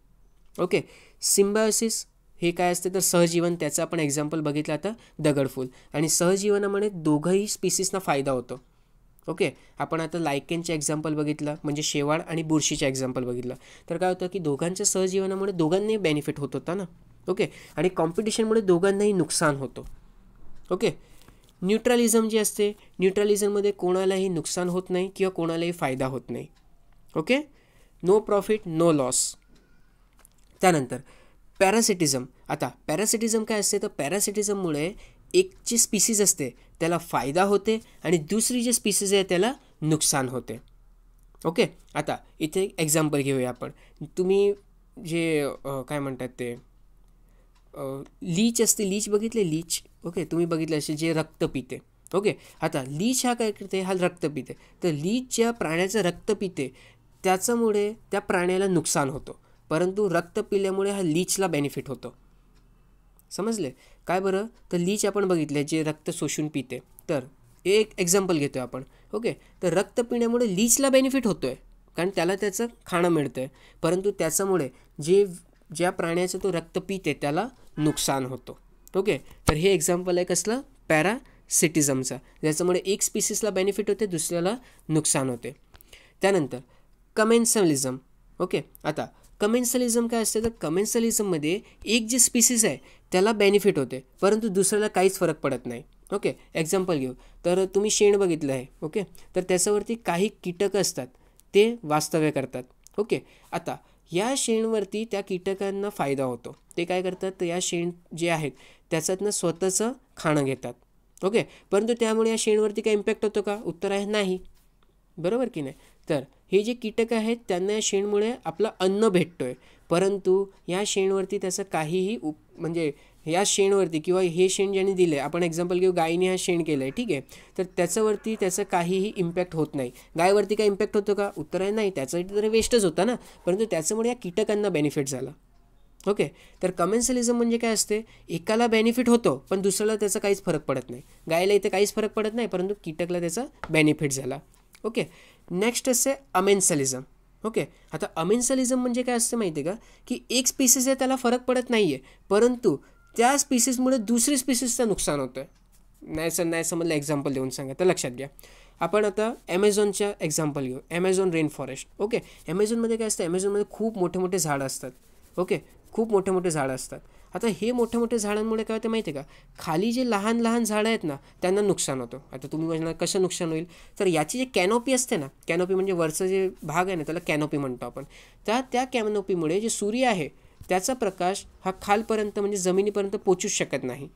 ओके, सिम्बायोसिस हे काय असते तर सहजीवन. त्याचं आपण एक्झाम्पल बघितलं आता दगडफूल. आणि सहजीवनामुळे दोघंही स्पीसीसना फायदा होतो. ओके, आपण आता लायकेनचे एक्झाम्पल बघितलं, म्हणजे शेवाळ आणि बुरशीचे एक्झाम्पल बघितलं, तर काय होतं की दोघांच्या सहजीवनामुळे दोघांनाही बेनिफिट होत होता ना. ओके, आणि कॉम्पिटिशनमुळे दोघांनाही नुकसान होतो. ओके, न्यूट्रलिझम जे असते, न्यूट्रलिझममध्ये कोणालाही नुकसान होत नाही किंवा कोणालाही फायदा होत नाही. Okay, no profit no loss. त्यानंतर पॅरासिटिझम. आता पॅरासिटिझम काय असते, तर पॅरासिटिझममुळे एक जी स्पीसीज असते त्याला फायदा होते आणि दुसरी जी स्पीसीज आहे त्याला नुकसान होते. ओके, आता इथे एक एक्झाम्पल घेऊया आपण. तुम्ही जे काय म्हणतात ते लीच असते, लीच बघितले, लीच. ओके, तुम्ही बघितले असे जे रक्त पिते. ओके, आता लीच हा काय करते, हा रक्त पिते. तर लीच ज्या प्राण्याचं रक्त पिते त्याच्यामुळे त्या प्राण्याला नुकसान होतं, परंतु रक्त पिल्यामुळे हा लीचला बेनिफिट होतो. समजले काय बरं, तर लीच आपण बघितले जे रक्त शोषून पिते. तर एक एक्झाम्पल घेतो आपण. ओके, तर रक्त पिण्यामुळे लीचला बेनिफिट होतो आहे कारण त्याला त्याचं खाणं मिळतं आहे, परंतु त्याच्यामुळे ज्या प्राण्याचं तो रक्त पिते त्याला नुकसान होतं. ओके, तर हे एक्झाम्पल आहे कसलं, पॅरासिटिझमचा, ज्याच्यामुळे एक स्पीसीसला बेनिफिट होते दुसऱ्याला नुकसान होते. त्यानंतर कमेन्सलिझम. ओके, आता कमेन्सलिझम काय असते, तर कमेन्सलिझममध्ये एक जी स्पीसीस आहे त्याला बेनिफिट होते परंतु दुसऱ्याला काहीच फरक पडत नाही. ओके, एक्झाम्पल घेऊ तर तुम्ही शेण बघितलं आहे. ओके, तर त्याच्यावरती काही कीटक असतात ते वास्तव्य करतात. ओके, आता या शेणवरती त्या कीटकांना फायदा होतो. ते काय करतात, तर या शेण जे आहेत त्याच्यातनं स्वतःचं खाणं घेतात. ओके, परंतु त्यामुळे या शेणवरती काय इम्पॅक्ट होतो का, उत्तर आहे नाही. बरोबर की नाही. तर हे जे कीटक आहेत त्यांना या शेणमुळे आपलं अन्न भेटतो आहे, परंतु या शेणवरती त्याचं काहीही म्हणजे या शेणवरती किंवा हे शेण ज्याने दिलं आहे, आपण एक्झाम्पल घेऊ गायीने हा शेण केलं आहे, ठीक आहे, तर त्याच्यावरती त्याचं काहीही इम्पॅक्ट होत नाही. गायवरती काय इम्पॅक्ट होतो का, उत्तर आहे नाही, त्याच्यासाठी तर वेस्टच होता ना, परंतु त्याच्यामुळे या कीटकांना बेनिफिट झाला. ओके, तर कमेन्सलिझम म्हणजे काय असते, एकाला बेनिफिट होतो पण दुसऱ्याला त्याचा काहीच फरक पडत नाही. गायला इथे काहीच फरक पडत नाही परंतु कीटकला त्याचा बेनिफिट झाला. ओके, नेक्स्ट असते अमेन्सलिझम. ओके, आता अमेन्सलिझम म्हणजे काय असतं माहिती आहे का, की एक स्पीसीस आहे त्याला फरक पडत नाही आहे परंतु त्या स्पीसीसमुळे दुसरी स्पीसीसचं नुकसान होतं आहे. नाही सर, नाही समजलं, एक्झाम्पल देऊन सांगा. तर लक्षात घ्या, आपण आता ॲमेझॉनच्या एक्झाम्पल घेऊ. Amazon rain forest. ओके, ॲमेझॉनमध्ये काय असतं, ॲमेझॉनमध्ये खूप मोठे मोठे झाडं असतात. ओके, खूप मोठे मोठे झाडं असतात. आता हे मोठे मोठे झाडांमुळे काय होतं माहिती आहे का, खाली जे लहान लहान झाडं आहेत ना त्यांना नुकसान होतं. आता तुम्ही म्हणणार कसं नुकसान होईल, तर याची जी कॅनोपी असते ना, कॅनोपी म्हणजे वरचं जे भाग आहे ना त्याला कॅनोपी म्हणतो आपण. त्या कॅनोपीमुळे जे सूर्य आहे त्याचा प्रकाश हा खालपर्यंत म्हणजे जमिनीपर्यंत पोचूच शकत नाही.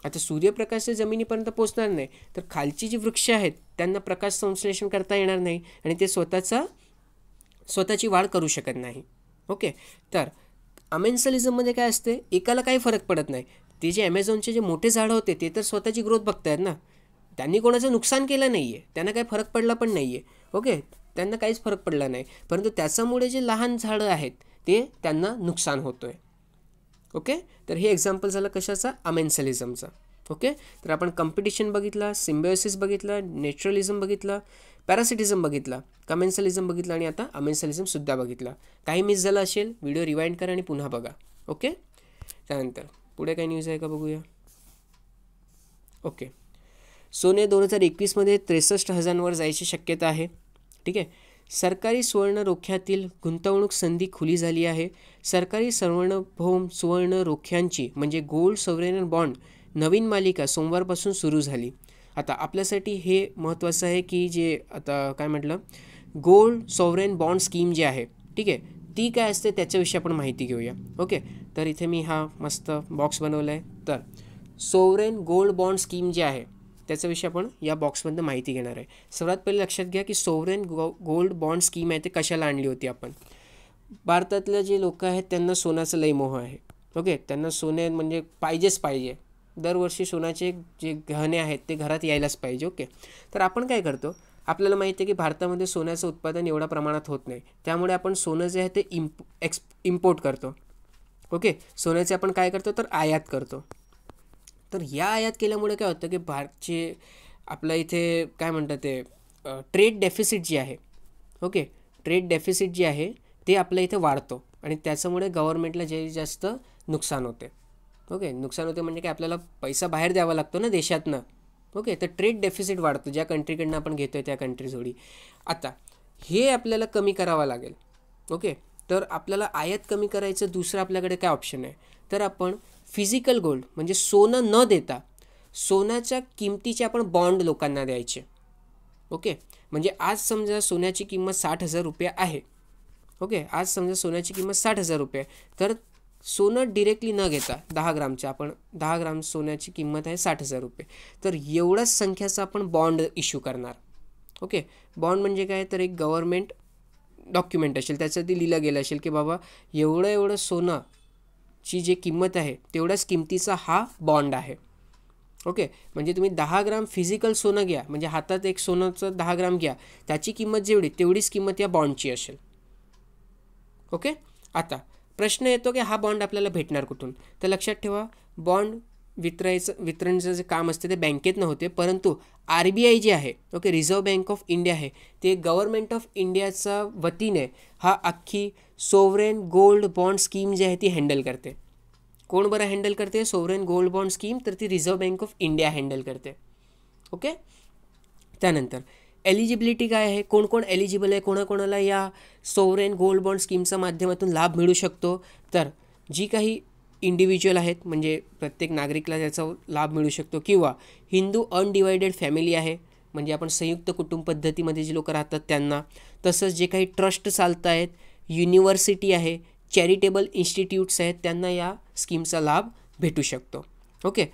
आता सूर्यप्रकाश जमिनीपर्यंत पोचणार नाही तर खालची जी वृक्ष आहेत त्यांना प्रकाश संश्लेषण करता येणार नाही आणि ते स्वतःची वाढ करू शकत नाही. ओके, तर अमेन्सलिझममध्ये काय असते, एकाला काही फरक पडत नाही. ते जे ॲमेझॉनचे जे मोठे झाडं होते ते तर स्वतःची ग्रोथ बघतायत ना, त्यांनी कोणाचं नुकसान केलं नाही आहे, त्यांना काही फरक पडला पण नाही आहे. ओके, त्यांना काहीच फरक पडला नाही परंतु त्याच्यामुळे जे लहान झाडं आहेत ते त्यांना नुकसान होतं आहे. ओके, तर हे एक्झाम्पल झालं कशाचा, अमेन्सलिझमचा. ओके, तर आपण कॉम्पिटिशन बघितला, सिम्बायोसिस बघितला, नॅचरलिझम बघितला, पॅरासिटिझम बघितला, कमेन्सलिझम बघितला आणि आता अमेन्सलिझमसुद्धा बघितला. काही मिस झालं असेल व्हिडिओ रिवाइंड करा आणि पुन्हा बघा. ओके, त्यानंतर पुढे काही न्यूज आहे का बघूया. ओके, सोने 2021मध्ये 63,000वर जायची शक्यता आहे. ठीक आहे, सरकारी सुवर्ण रोख्यातील गुंतवणूक संधी खुली झाली आहे. सरकारी सार्वभौम सुवर्ण रोख्यांची म्हणजे गोल्ड सॉव्हरेन बॉन्ड नवीन मालिका सोमवारपासून सुरू झाली. आता आपल्यासाठी हे महत्त्वाचं आहे की जे आता काय म्हटलं, गोल्ड सॉव्हरेन बॉन्ड स्कीम जी आहे, ठीक आहे, ती काय असते त्याच्याविषयी आपण माहिती घेऊया. ओके, तर इथे मी हा मस्त बॉक्स बनवला आहे. तर सॉव्हरेन गोल्ड बॉन्ड स्कीम जी आहे त्याच्याविषयी आपण या बॉक्समधनं माहिती घेणार आहे. सर्वात पहिले लक्षात घ्या की सॉव्हरेन गोल्ड बॉन्ड स्कीम आहे ते कशाला आणली होती आपण. भारतातले जे लोक आहेत त्यांना सोन्याचं लय मोह आहे. ओके, त्यांना सोने म्हणजे पाहिजेच पाहिजे. दरवर्षी सोन्याचे जे गहने आहेत ते घरात यायलाच पाहिजे. ओके, तर आपण काय करतो, आपल्याला माहिती आहे की भारतामध्ये सोन्याचं उत्पादन एवढ्या प्रमाणात होत नाही, त्यामुळे आपण सोनं जे आहे ते इम्पोर्ट करतो. ओके, सोन्याचे आपण काय करतो तर आयात करतो. तर या आयात केल्यामुळे काय होतं की भारतचे आपल्या इथे काय म्हणतात ते ट्रेड डेफिसिट जी आहे, ओके, ट्रेड डेफिसिट जी आहे ते आपल्या इथे वाढतो आणि त्याच्यामुळे गव्हर्नमेंटला जे जास्त नुकसान होते. ओके, नुकसान होते म्हणजे काय, आपल्याला पैसा बाहेर द्यावा लागतो ना देशातनं. ओके, तर ट्रेड डेफिसिट वाढतो ज्या कंट्रीकडनं आपण घेतो आहे त्या कंट्रीजोडी. आता हे आपल्याला कमी करावं लागेल. ओके, तर आपल्याला आयात कमी करायचं दुसरं आपल्याकडे काय ऑप्शन आहे, तर आपण फिजिकल गोल्ड म्हणजे सोनं न देता सोन्याच्या किमतीचे आपण बॉन्ड लोकांना द्यायचे. ओके, म्हणजे आज समजा सोन्याची किंमत 60,000 रुपये आहे, ओके, आज समजा सोन्याची किंमत 60,000 रुपये आहे, तर सोनं डिरेक्टली न घेता 10 ग्रामचं, आपण 10 ग्राम सोन्याची किंमत आहे 60,000 रुपये, तर एवढ्याच संख्याचा आपण बॉन्ड इश्यू करणार. ओके, बॉन्ड म्हणजे काय, तर एक गव्हर्मेंट डॉक्युमेंट असेल, त्याच्यावरती लिहिलं गेलं असेल की बाबा एवढं सोनाची जी किंमत आहे तेवढ्याच किमतीचा हा बॉन्ड आहे. ओके, म्हणजे तुम्ही 10 ग्राम फिजिकल सोनं घ्या, म्हणजे हातात एक सोन्याचं 10 ग्राम घ्या, त्याची किंमत जेवढी तेवढीच किंमत या बॉन्डची असेल. ओके, आता प्रश्न येतो की हा बॉन्ड आपल्याला भेटणार कुठून. तर लक्षात ठेवा, बॉन्ड वितरणचं जे काम असते ते बँकेतनं होते, परंतु RBI जे आहे, okay, reserve bank of India आहे, ते गव्हर्नमेंट ऑफ इंडियाचा वतीने हा अख्खी सोवरेन गोल्ड बॉन्ड स्कीम जी आहे ती हँडल करते. कोण बरं हँडल करते सोवरेन गोल्ड बॉन्ड स्कीम, तर ती reserve bank of India handle करते. ओके, त्यानंतर एलिजिबिलिटी काय आहे, कोण कोण एलिजिबल आहे, कोणाकोणाला या सोवरेन गोल्ड बॉन्ड स्कीमच्या माध्यमातून लाभ मिळू शकतो. तर जी काही इंडिव्हिज्युअल आहेत, म्हणजे प्रत्येक नागरिकला त्याचा लाभ मिळू शकतो, किंवा हिंदू अनडिवायडेड फॅमिली आहे, म्हणजे आपण संयुक्त कुटुंब पद्धतीमध्ये जी लोक राहतात त्यांना, तसंच जे काही ट्रस्ट चालत आहेत, युनिव्हर्सिटी आहे, चॅरिटेबल इन्स्टिट्यूट्स आहेत, त्यांना या स्कीमचा लाभ भेटू शकतो. ओके,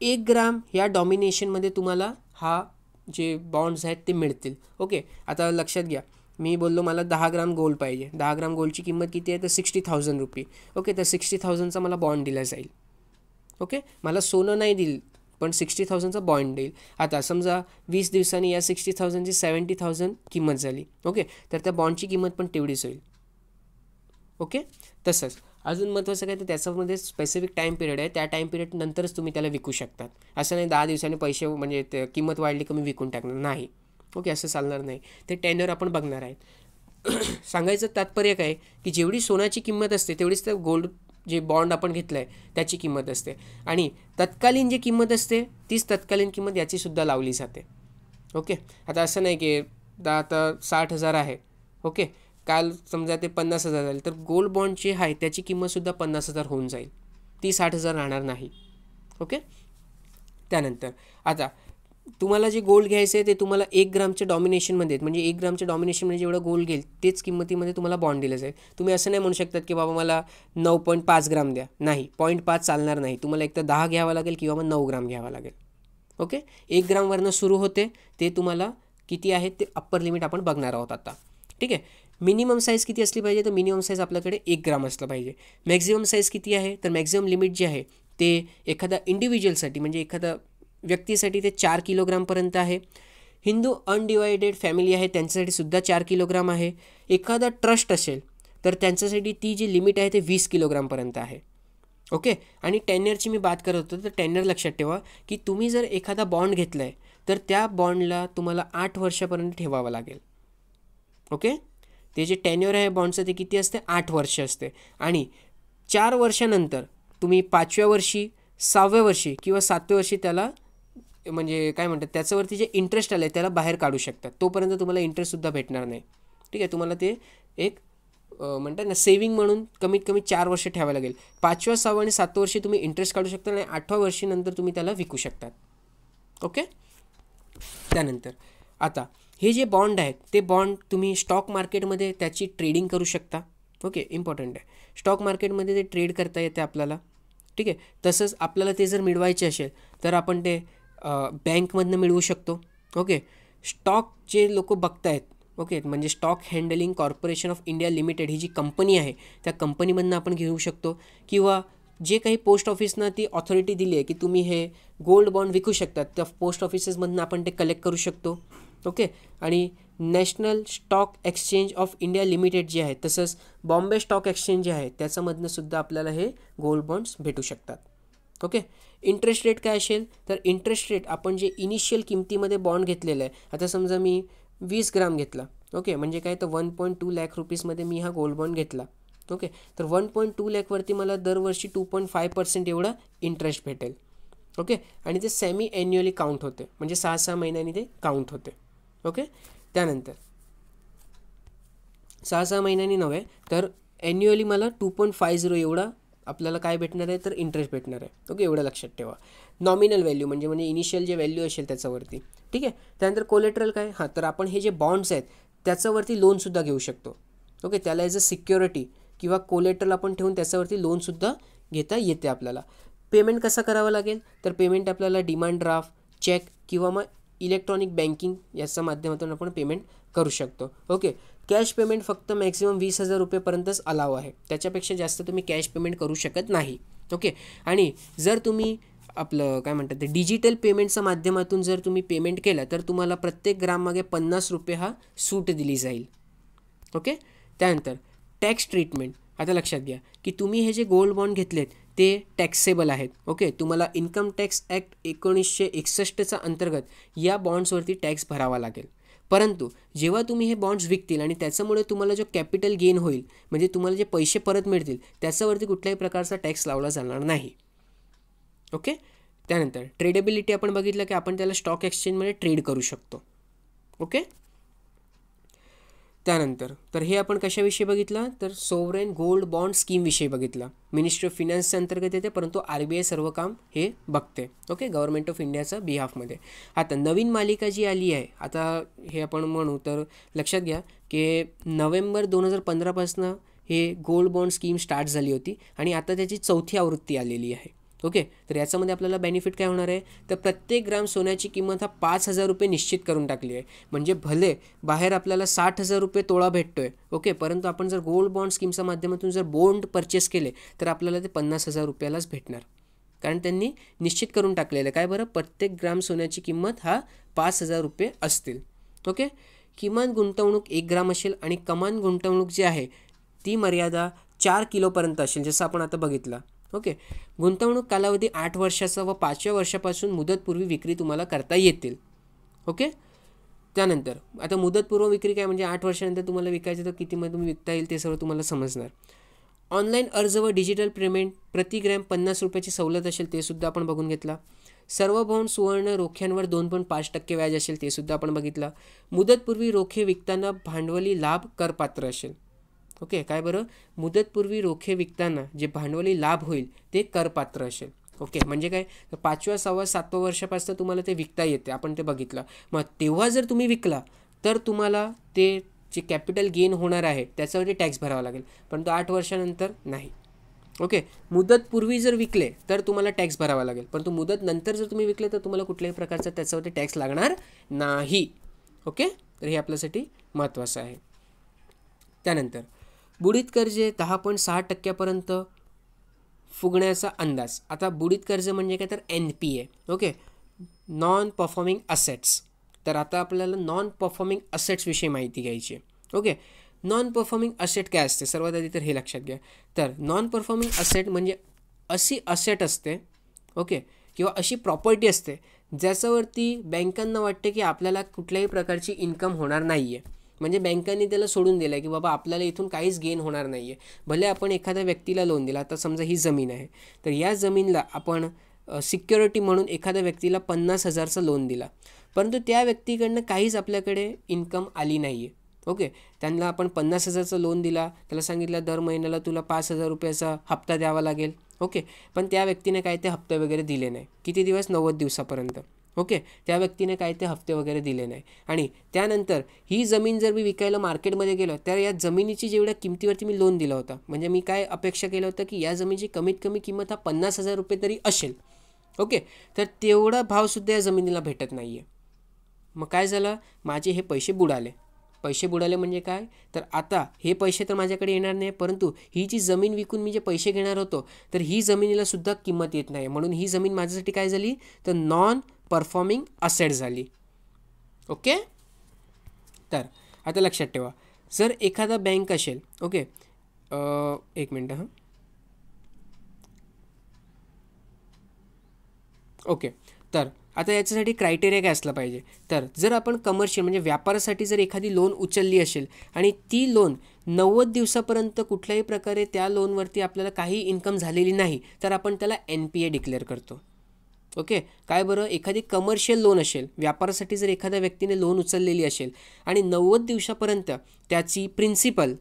1 ग्राम या डॉमिनेशनमध्ये तुम्हाला हा जे बॉन्ड्स आहेत ते मिळतील. ओके, आता लक्षात घ्या, मी बोललो मला 10 ग्राम गोल्ड पाहिजे, 10 ग्राम गोल्डची किंमत किती आहे, तर 60,000 रुपये. ओके, तर 60,000चा मला बॉन्ड दिला जाईल. ओके, मला सोनं नाही देईल, पण 60,000चा बॉन्ड देईल. आता समजा 20 दिवसांनी या 60,000ची 70,000 किंमत झाली. ओके, तर त्या बॉन्डची किंमत पण तेवढीच होईल. ओके, तसंच अजून महत्त्वाचं काय, तर त्याच्यामध्ये स्पेसिफिक टाईम पिरियड आहे, त्या टाईम पिरियड नंतरच तुम्ही त्याला विकू शकतात. असं नाही 10 दिवसांनी पैसे म्हणजे ते किंमत वाढली की मी विकून टाकणार नाही. ओके, असं चालणार नाही. ते टेन्युअर आपण बघणार आहेत. सांगायचं तात्पर्य काय, की जेवढी सोन्याची किंमत असते तेवढीच त्या गोल्ड जे बॉन्ड आपण घेतलं आहे त्याची किंमत असते, आणि तत्कालीन जी किंमत असते तीच तत्कालीन किंमत याचीसुद्धा लावली जाते. ओके, आता असं नाही की आता 60,000 आहे, ओके, काल समजा ते 50,000 झाले, तर गोल्ड बॉन्ड जे आहे त्याची किंमतसुद्धा 50,000 होऊन जाईल, ती 60,000 राहणार नाही. ओके, त्यानंतर आता तुम्हाला जे गोल्ड घ्यायचं आहे ते तुम्हाला 1 ग्रामच्या डॉमिनेशनमध्ये, म्हणजे 1 ग्रामच्या डॉमिनेशनमध्ये जेवढं गोल्ड घेईल तेच किंमतीमध्ये तुम्हाला बॉन्ड दिलं जाईल. तुम्ही असं नाही म्हणू शकतात की बाबा मला 9.5 ग्राम द्या, नाही, 0.5 चालणार नाही, तुम्हाला एक तर 10 घ्यावा लागेल किंवा मग 9 ग्राम घ्यावा लागेल. ओके, 1 ग्रामवरनं सुरू होते, ते तुम्हाला किती आहे ते अप्पर लिमिट आपण बघणार आहोत आता. ठीक आहे, मिनिमम साईज किती असली पाहिजे, तर मिनिमम साईज आपल्याकडे 1 ग्राम असलं पाहिजे. मॅक्झिमम साईज किती आहे, तर मॅक्झिमम लिमिट जे आहे ते एखादा इंडिव्हिज्युअलसाठी, म्हणजे एखादा व्यक्तीसाठी ते 4 किलोग्रामपर्यंत आहे. हिंदू अनडिवायडेड फॅमिली आहे त्यांच्यासाठी सुद्धा 4 किलोग्राम आहे. एखादा ट्रस्ट असेल तर त्यांच्यासाठी ती जी लिमिट आहे ते 20 किलोग्रामपर्यंत आहे. ओके, आणि टेन्युअरची मी बात करत होतो, तर टेन्युअर लक्षात ठेवा की तुम्ही जर एखादा बॉन्ड घेतला आहे तर त्या बॉन्डला तुम्हाला 8 वर्षापर्यंत ठेवावं लागेल. ओके, ते जे टेन्युअर आहे बॉन्डचं ते किती असते, 8 वर्ष असते, आणि 4 वर्षानंतर तुम्ही 5व्या वर्षी, 6व्या वर्षी किंवा 7व्या वर्षी त्याला, म्हणजे काय म्हणतात, त्याच्यावरती जे इंटरेस्ट आलं आहे त्याला बाहेर काढू शकतात. तोपर्यंत तुम्हाला इंटरेस्टसुद्धा भेटणार नाही. ठीक आहे, तुम्हाला ते एक म्हणतात ना सेविंग म्हणून कमीत कमी 4 वर्ष ठेवावं लागेल. 5व्या, 6व्या आणि 7व्या वर्षी तुम्ही इंटरेस्ट काढू शकता, आणि 8व्या वर्षीनंतर तुम्ही त्याला विकू शकतात. ओके, त्यानंतर आता हे जे बॉन्ड आहेत ते बॉन्ड तुम्ही स्टॉक मार्केटमध्ये त्याची ट्रेडिंग करू शकता. ओके, इम्पॉर्टंट आहे, स्टॉक मार्केटमध्ये ते ट्रेड करता येते आपल्याला. ठीक आहे, तसंच आपल्याला ते जर मिळवायचे असेल तर आपण ते बँकमधनं मिळवू शकतो. ओके, स्टॉक जे लोक बघतायत, ओके, म्हणजे stock handling corporation of India limited ही जी कंपनी आहे त्या कंपनीमधनं आपण घेऊ शकतो, किंवा जे काही पोस्ट ऑफिसनं ती ऑथॉरिटी दिली आहे की तुम्ही हे गोल्ड बॉन्ड विकू शकतात, त्या पोस्ट ऑफिसेसमधनं आपण ते कलेक्ट करू शकतो. ओके, आणि national stock exchange of India limited जे आहे, तसंच बॉम्बे स्टॉक एक्सचेंज जे आहे त्याच्यामधनं सुद्धा आपल्याला हे गोल्ड बॉन्ड्स भेटू शकतात. ओके, इंटरेस्ट रेट काय असेल, तर इंटरेस्ट रेट आपण जे इनिशियल किमतीमध्ये बॉन्ड घेतलेलं आहे, आता समजा मी 20 ग्राम घेतला, ओके, म्हणजे काय, तर 1.2 लाख रुपीजमध्ये मी हा गोल्ड बॉन्ड घेतला. ओके, तर 1.2 लाखवरती मला दरवर्षी 2.5% एवढा इंटरेस्ट भेटेल. ओके, आणि ते सेमी ॲन्युअली काउंट होते, म्हणजे 6 महिन्यांनी ते काउंट होते. ओके, त्यानंतर 6 महिन्यांनी नव्हे तर ॲन्युअली मला 2.50 एवढा आपल्याला काय भेटणार आहे, तर इंटरेस्ट भेटणार आहे. ओके, एवढं लक्षात ठेवा. नॉमिनल व्हॅल्यू म्हणजे इनिशियल जे व्हॅल्यू असेल त्याच्यावरती. ठीक आहे, त्यानंतर कोलेट्रल काय, हां, तर आपण हे जे बॉन्ड्स आहेत त्याच्यावरती लोनसुद्धा घेऊ शकतो. ओके, त्याला ॲज अ सिक्युरिटी किंवा कोलेटरल आपण ठेवून त्याच्यावरती लोनसुद्धा घेता येते आपल्याला. पेमेंट कसा करावा लागेल, तर पेमेंट आपल्याला डिमांड ड्राफ्ट, चेक किंवा मग इलेक्ट्रॉनिक बँकिंग याच्या माध्यमातून आपण पेमेंट करू शकतो. ओके, कॅश पेमेंट फक्त मॅक्सिमम 20,000 रुपयेपर्यंतच अलाव आहे, त्याच्यापेक्षा जास्त तुम्ही कॅश पेमेंट करू शकत नाही. ओके, आणि जर तुम्ही आपलं काय म्हणतात ते डिजिटल पेमेंटच्या माध्यमातून जर तुम्ही पेमेंट केलं तर तुम्हाला प्रत्येक ग्राममागे 50 रुपये हा सूट दिली जाईल. ओके, त्यानंतर टॅक्स ट्रीटमेंट. आता लक्षात घ्या की तुम्ही हे जे गोल्ड बॉन्ड घेतलेत ते टॅक्सेबल आहेत. ओके, तुम्हाला इन्कम टॅक्स ॲक्ट 1961च्या अंतर्गत या बॉन्ड्सवरती टॅक्स भरावा लागेल. परंतु जेव्हा तुम्ही हे बॉन्ड्स विकतील आणि त्याच्यामुळे तुम्हाला जो कॅपिटल गेन होईल, म्हणजे तुम्हाला जे पैसे परत मिळतील, त्याच्यावरती कुठल्याही प्रकारचा टॅक्स लावला जाणार नाही. ओके, त्यानंतर ट्रेडेबिलिटी आपण बघितलं की आपण त्याला स्टॉक एक्सचेंजमध्ये ट्रेड करू शकतो. ओके, त्यानंतर तर हे आपण कशाविषयी बघितलं, तर सोवरेन गोल्ड बॉन्ड स्कीमविषयी बघितलं. मिनिस्ट्री ऑफ फिनान्सच्या अंतर्गत येते, परंतु RBI सर्व काम हे बघते. ओके, गव्हर्नमेंट ऑफ इंडियाचा बिहाफमध्ये. आता नवीन मालिका जी आली आहे, आता हे आपण म्हणू तर लक्षात घ्या की नोव्हेंबर 2015पासून हे गोल्ड बॉन्ड स्कीम स्टार्ट झाली होती आणि आता त्याची 4थी आवृत्ती आलेली आहे. ओके, तर याच्यामध्ये आपल्याला बेनिफिट काय होणार आहे, तर प्रत्येक ग्राम सोन्याची किंमत हा 5,000 रुपये निश्चित करून टाकली आहे. म्हणजे भले बाहेर आपल्याला 60,000 रुपये तोळा भेटतो आहे. ओके, परंतु आपण जर गोल्ड बॉन्ड स्कीमच्या माध्यमातून जर बॉन्ड परचेस केले तर आपल्याला ते 50,000 रुपयालाच भेटणार, कारण त्यांनी निश्चित करून टाकलेलं काय बरं, प्रत्येक ग्राम सोन्याची किंमत हा 5,000 रुपये असतील. ओके, किमान गुंतवणूक 1 ग्राम असेल आणि कमाल गुंतवणूक जी आहे ती मर्यादा 4 किलोपर्यंत असेल, जसं आपण आता बघितलं. ओके, गुंतवणूक कालावधी 8 वर्षाचा व 5व्या वर्षापासून मुदतपूर्वी विक्री तुम्हाला करता येतील. ओके, त्यानंतर आता मुदतपूर्व विक्री काय, म्हणजे 8 वर्षानंतर तुम्हाला विकायचं तर कितीमध्ये तुम्ही विकता येईल ते सर्व तुम्हाला समजणार. ऑनलाईन अर्ज व डिजिटल पेमेंट प्रति ग्रॅम 50 रुपयाची सवलत असेल ते सुद्धा आपण बघून घेतला. सर्वभौम सुवर्ण रोख्यांवर 2.5% व्याज असेल ते सुद्धा आपण बघितलं. मुदतपूर्वी रोखे विकताना भांडवली लाभ करपात्र असेल. ओके, काय बरं, मुदतपूर्वी रोखे विकताना जे भांडवली लाभ होईल ते करपात्र असेल. ओके, म्हणजे काय, 5व्या 6व्या 7व्या वर्षापासून तुम्हाला ते विकता येते, आपण ते बघितलं. मग तेव्हा जर तुम्ही विकला तर तुम्हाला ते जे कॅपिटल गेन होणार आहे त्याच्यावरती टॅक्स भरावा लागेल, परंतु 8 वर्षानंतर नाही. ओके, मुदतपूर्वी जर विकले तर तुम्हाला टॅक्स भरावा लागेल, परंतु मुदत नंतर जर तुम्ही विकले तर तुम्हाला कुठल्याही प्रकारचा त्याच्यावरती टॅक्स लागणार नाही. ओके, तर हे आपल्यासाठी महत्त्वाचं आहे. त्यानंतर बुडीत कर्जे 10.6% फुगण्याचा अंदाज. आता बुडीत कर्ज म्हणजे काय, तर NPA. Okay, non performing assets. तर आता आपल्याला नॉन परफॉर्मिंग असेट्सविषयी माहिती घ्यायची आहे. ओके, नॉन परफॉर्मिंग असेट काय असते, सर्वात आधी तर हे लक्षात घ्या. तर नॉन परफॉर्मिंग असेट म्हणजे अशी असेट असते, ओके, किंवा अशी प्रॉपर्टी असते ज्याच्यावरती बँकांना वाटते की आपल्याला कुठल्याही प्रकारची इन्कम होणार नाही आहे. म्हणजे बँकांनी त्याला सोडून दिलं आहे की बाबा आपल्याला इथून काहीच गेन होणार नाही आहे. भले आपण एखाद्या व्यक्तीला लोन दिला, आता समजा ही जमीन आहे, तर या जमीनला आपण सिक्युरिटी म्हणून एखाद्या व्यक्तीला 50,000चं लोन दिला, परंतु त्या व्यक्तीकडनं काहीच आपल्याकडे इन्कम आली नाही आहे. ओके, त्यांना आपण 50,000चं लोन दिला, त्याला सांगितलं दर महिन्याला तुला 5,000 रुपयाचा हप्ता द्यावा लागेल. ओके, पण त्या व्यक्तीने काय ते हप्ते वगैरे दिले नाही. किती दिवस, 90 दिवसापर्यंत. ओके, त्या व्यक्तीने काय ते हप्ते वगैरे दिले नाही, आणि त्यानंतर ही जमीन जर मी विकायला मार्केटमध्ये गेलो तर या जमिनीची जेवढ्या किमतीवरती मी लोन दिला होता, म्हणजे मी काय अपेक्षा केलं होतं की या जमिनीची कमीत कमी किंमत हा 50,000 रुपये तरी असेल. ओके, तर तेवढा भावसुद्धा या जमिनीला भेटत नाही आहे. मग काय झालं, माझे हे पैसे बुडाले. पैसे बुडाले म्हणजे काय, तर आता हे पैसे तर माझ्याकडे येणार नाही, परंतु ही जी जमीन विकून मी जे पैसे घेणार होतो तर ही जमिनीला सुद्धा किंमत येत नाही. म्हणून ही जमीन माझ्यासाठी काय झाली, तर नॉन परफॉर्मिंग असेट झाली. ओके, तर आता लक्षात ठेवा, जर एखादा बँक असेल, ओके, एक मिनटं हां, ओके, तर आता याच्यासाठी क्रायटेरिया काय असला पाहिजे, तर जर आपण कमर्शियल म्हणजे व्यापारासाठी जर एखादी लोन उचलली असेल आणि ती लोन 90 दिवसापर्यंत कुठल्याही प्रकारे त्या लोनवरती आपल्याला काही इन्कम झालेली नाही तर आपण त्याला NPA डिक्लेअर करतो. ओके, काय बरं, एखादी कमर्शियल लोन असेल, व्यापारासाठी जर एखाद्या व्यक्तीने लोन उचललेली असेल आणि 90 दिवसापर्यंत त्याची प्रिन्सिपल,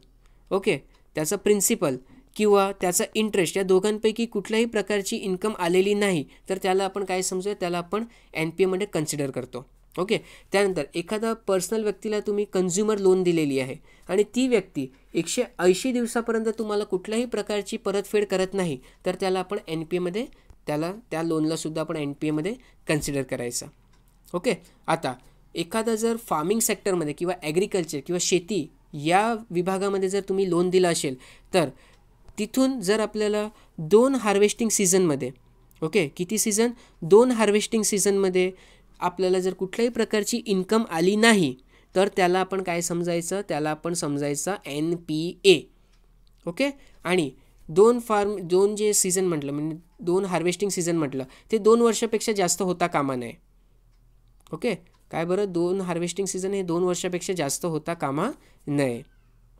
ओके, त्याचा प्रिन्सिपल किंवा त्याचा इंटरेस्ट या दोघांपैकी कुठल्याही प्रकारची इन्कम आलेली नाही तर त्याला आपण काय समजूया, त्याला आपण NPA मध्ये कन्सिडर करतो. ओके. त्यानंतर एखादा पर्सनल व्यक्तीला तुम्ही कन्झ्युमर लोन दिलेली आहे आणि ती व्यक्ती 180 दिवसापर्यंत तुम्हाला कुठल्याही प्रकारची परतफेड करत नाही, तर त्याला आपण एन पी एमध्ये त्या लोनलासुद्धा आपण एन पी एमध्ये कन्सिडर करायचं. ओके. आता एखादा जर फार्मिंग सेक्टरमध्ये किंवा ॲग्रिकल्चर किंवा शेती या विभागामध्ये जर तुम्ही लोन दिलं असेल, तर तिथून जर आपल्याला 2 हार्वेस्टिंग सीझनमध्ये, ओके, किती सीझन, 2 हार्वेस्टिंग सीझनमध्ये आपल्याला जर कुठल्याही प्रकारची इन्कम आली नाही, तर त्याला आपण काय समजायचं, त्याला आपण समजायचं एन पी ए. ओके. आणि 2 जे सीझन म्हटलं, म्हणजे 2 हार्वेस्टिंग सीझन म्हटलं, ते 2 वर्षापेक्षा जास्त होता कामा नये. ओके. काय बरं, 2 हार्वेस्टिंग सीझन हे 2 वर्षापेक्षा जास्त होता कामा नये.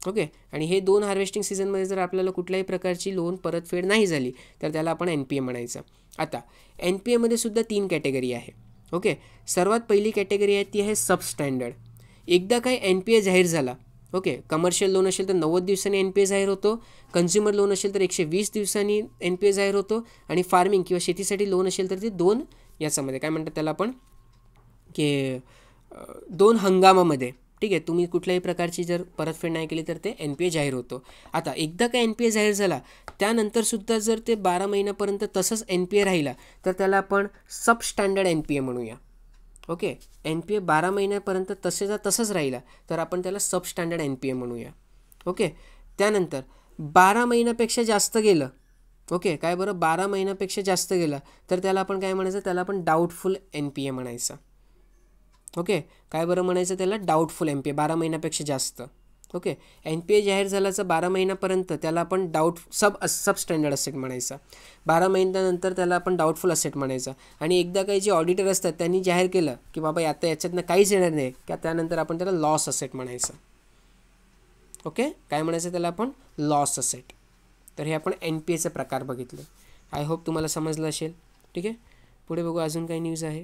ओके. आणि हे 2 हार्वेस्टिंग सीझनमध्ये जर आपल्याला कुठल्याही प्रकारची लोन परतफेड नाही झाली, तर त्याला आपण एन पी ए म्हणायचं. आता एन पी एमध्ये सुद्धा 3 कॅटेगरी आहे. ओके. सर्वात पहिली कॅटेगरी आहे ती आहे सबस्टँडर्ड. एकदा काही एन पी ए जाहीर झाला, ओके, कमर्शियल लोन असेल तर 90 दिवसांनी एन पी ए जाहीर होतो, कन्झ्युमर लोन असेल तर 120 दिवसांनी एन पी ए जाहीर होतो, आणि फार्मिंग किंवा शेतीसाठी लोन असेल तर ते 2 याच्यामध्ये काय म्हणतात त्याला आपण की 2 हंगामामध्ये, ठीक आहे, तुम्ही कुठल्याही प्रकारची जर परतफेड नाही केली तर ते एन पी ए जाहीर होतो. आता एकदा का एन पी ए जाहीर झाला, त्यानंतरसुद्धा जर ते 12 महिन्यापर्यंत तसंच एन पी ए राहिला, तर त्याला आपण सबस्टँडर्ड एन पी ए म्हणूया. ओके. एन पी ए 12 महिन्यापर्यंत तसंच राहिला, तर आपण त्याला सबस्टँडर्ड एन पी ए म्हणूया. ओके. त्यानंतर 12 महिन्यापेक्षा जास्त गेलं, ओके, काय बरं, 12 महिन्यापेक्षा जास्त गेलं, तर त्याला आपण काय म्हणायचं, त्याला आपण डाऊटफुल एन पी ए म्हणायचं. ओके. काय बरं म्हणायचं त्याला, डाऊटफुल एन पी ए, 12 महिन्यापेक्षा जास्त. ओके. एन पी ए जाहीर झाल्याचं 12 महिन्यापर्यंत त्याला आपण सबस्टँडर्ड असेट म्हणायचा. 12 महिन्यानंतर त्याला आपण डाऊटफुल असेट म्हणायचा. आणि एकदा काही जे ऑडिटर असतात त्यांनी जाहीर केलं की बाबा आता याच्यातनं काहीच येणार नाही, की त्यानंतर आपण त्याला लॉस असेट म्हणायचं. ओके. काय म्हणायचं त्याला आपण, लॉस असेट. तर हे आपण एन पी एचे प्रकार बघितले. आय होप तुम्हाला समजलं असेल. ठीक आहे. पुढे बघू अजून काही न्यूज आहे.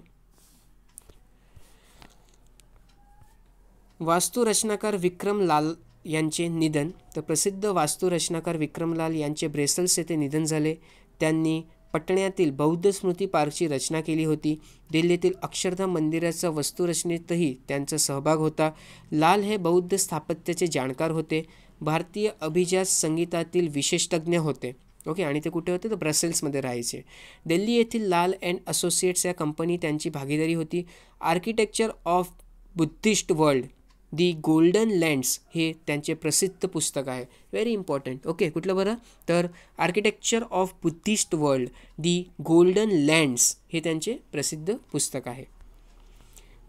वास्तुरचनाकार विक्रम लाल यांचे निधन. तर प्रसिद्ध वास्तुरचनाकार विक्रम लाल यांचे ब्रेसल्स येथे निधन झाले. त्यांनी पटण्यातील बौद्ध स्मृती पार्कची रचना केली होती. दिल्लीतील अक्षरधाम मंदिराच्या वस्तुरचनेतही त्यांचा सहभाग होता. लाल हे बौद्ध स्थापत्याचे जाणकार होते. भारतीय अभिजात संगीतातील विशेषज्ञ होते. ओके. आणि ते कुठे होते, तर ब्रसेल्समध्ये राहायचे. दिल्ली येथील लाल अँड असोसिएट्स या कंपनी त्यांची भागीदारी होती. Architecture of Buddhist world, the golden lands हे त्यांचे प्रसिद्ध पुस्तक आहे. Very important. ओके. कुठलं बरं, तर architecture of Buddhist world, the golden lands हे त्यांचे प्रसिद्ध पुस्तक आहे.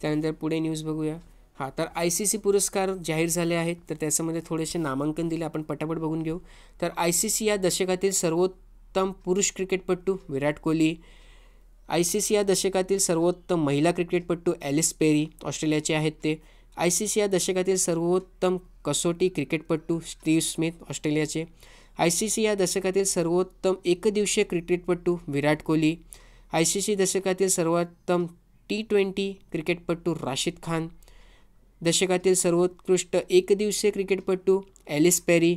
त्यानंतर पुढे न्यूज बघूया. हां, तर ICC पुरस्कार जाहीर झाले आहेत, तर त्याच्यामध्ये थोडेसे नामांकन दिले, आपण पटापट बघून घेऊ. तर ICC या दशकातील सर्वोत्तम पुरुष क्रिकेटपटू विराट कोहली. ICC या दशकातील सर्वोत्तम महिला क्रिकेटपटू ॲलिस पेरी, ऑस्ट्रेलियाचे आहेत ते. ICC या दशकातील सर्वोत्तम कसोटी क्रिकेटपटू स्टीव्ह स्मिथ, ऑस्ट्रेलियाचे. ICC या दशकातील सर्वोत्तम एकदिवसीय क्रिकेटपटू विराट कोहली. ICC दशकातील सर्वोत्तम T20 क्रिकेटपटू राशिद खान. दशकातील सर्वोत्कृष्ट एकदिवसीय क्रिकेटपटू ॲलिस पेरी.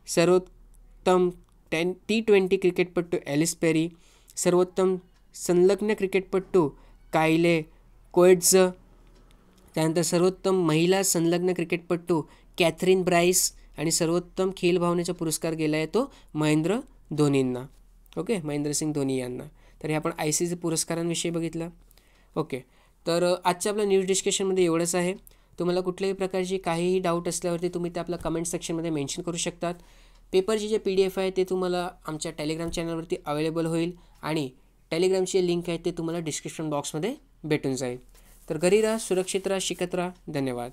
सर्वोत्तम T20 क्रिकेटपटू ॲलिस पेरी. सर्वोत्तम संलग्न क्रिकेटपटू कायले कोएट्झ. त्यानंतर सर्वोत्तम महिला संलग्न क्रिकेटपटू कॅथरीन ब्राईस. आणि सर्वोत्तम खेल भावनेचा पुरस्कार गेला आहे तो महेंद्र धोनींना. ओके, महेंद्रसिंग धोनी यांना. तर हे आपण ICC पुरस्कारांविषयी बघितलं. ओके. तर आजच्या आपल्या न्यूज डिस्कशनमध्ये एवढंच आहे. तुम्हाला कुठल्याही प्रकारची काहीही डाऊट असल्यावरती तुम्ही ते आपल्या कमेंट सेक्शनमध्ये मेन्शन करू शकतात. पेपरची जे PDF आहे ते तुम्हाला आमच्या टेलिग्राम चॅनलवरती अवेलेबल होईल, आणि टेलिग्रामची लिंक आहे ते तुम्हाला डिस्क्रिप्शन बॉक्समध्ये भेटून जाईल. तर घरी राहा, सुरक्षित राहा, शिकत राहा. धन्यवाद.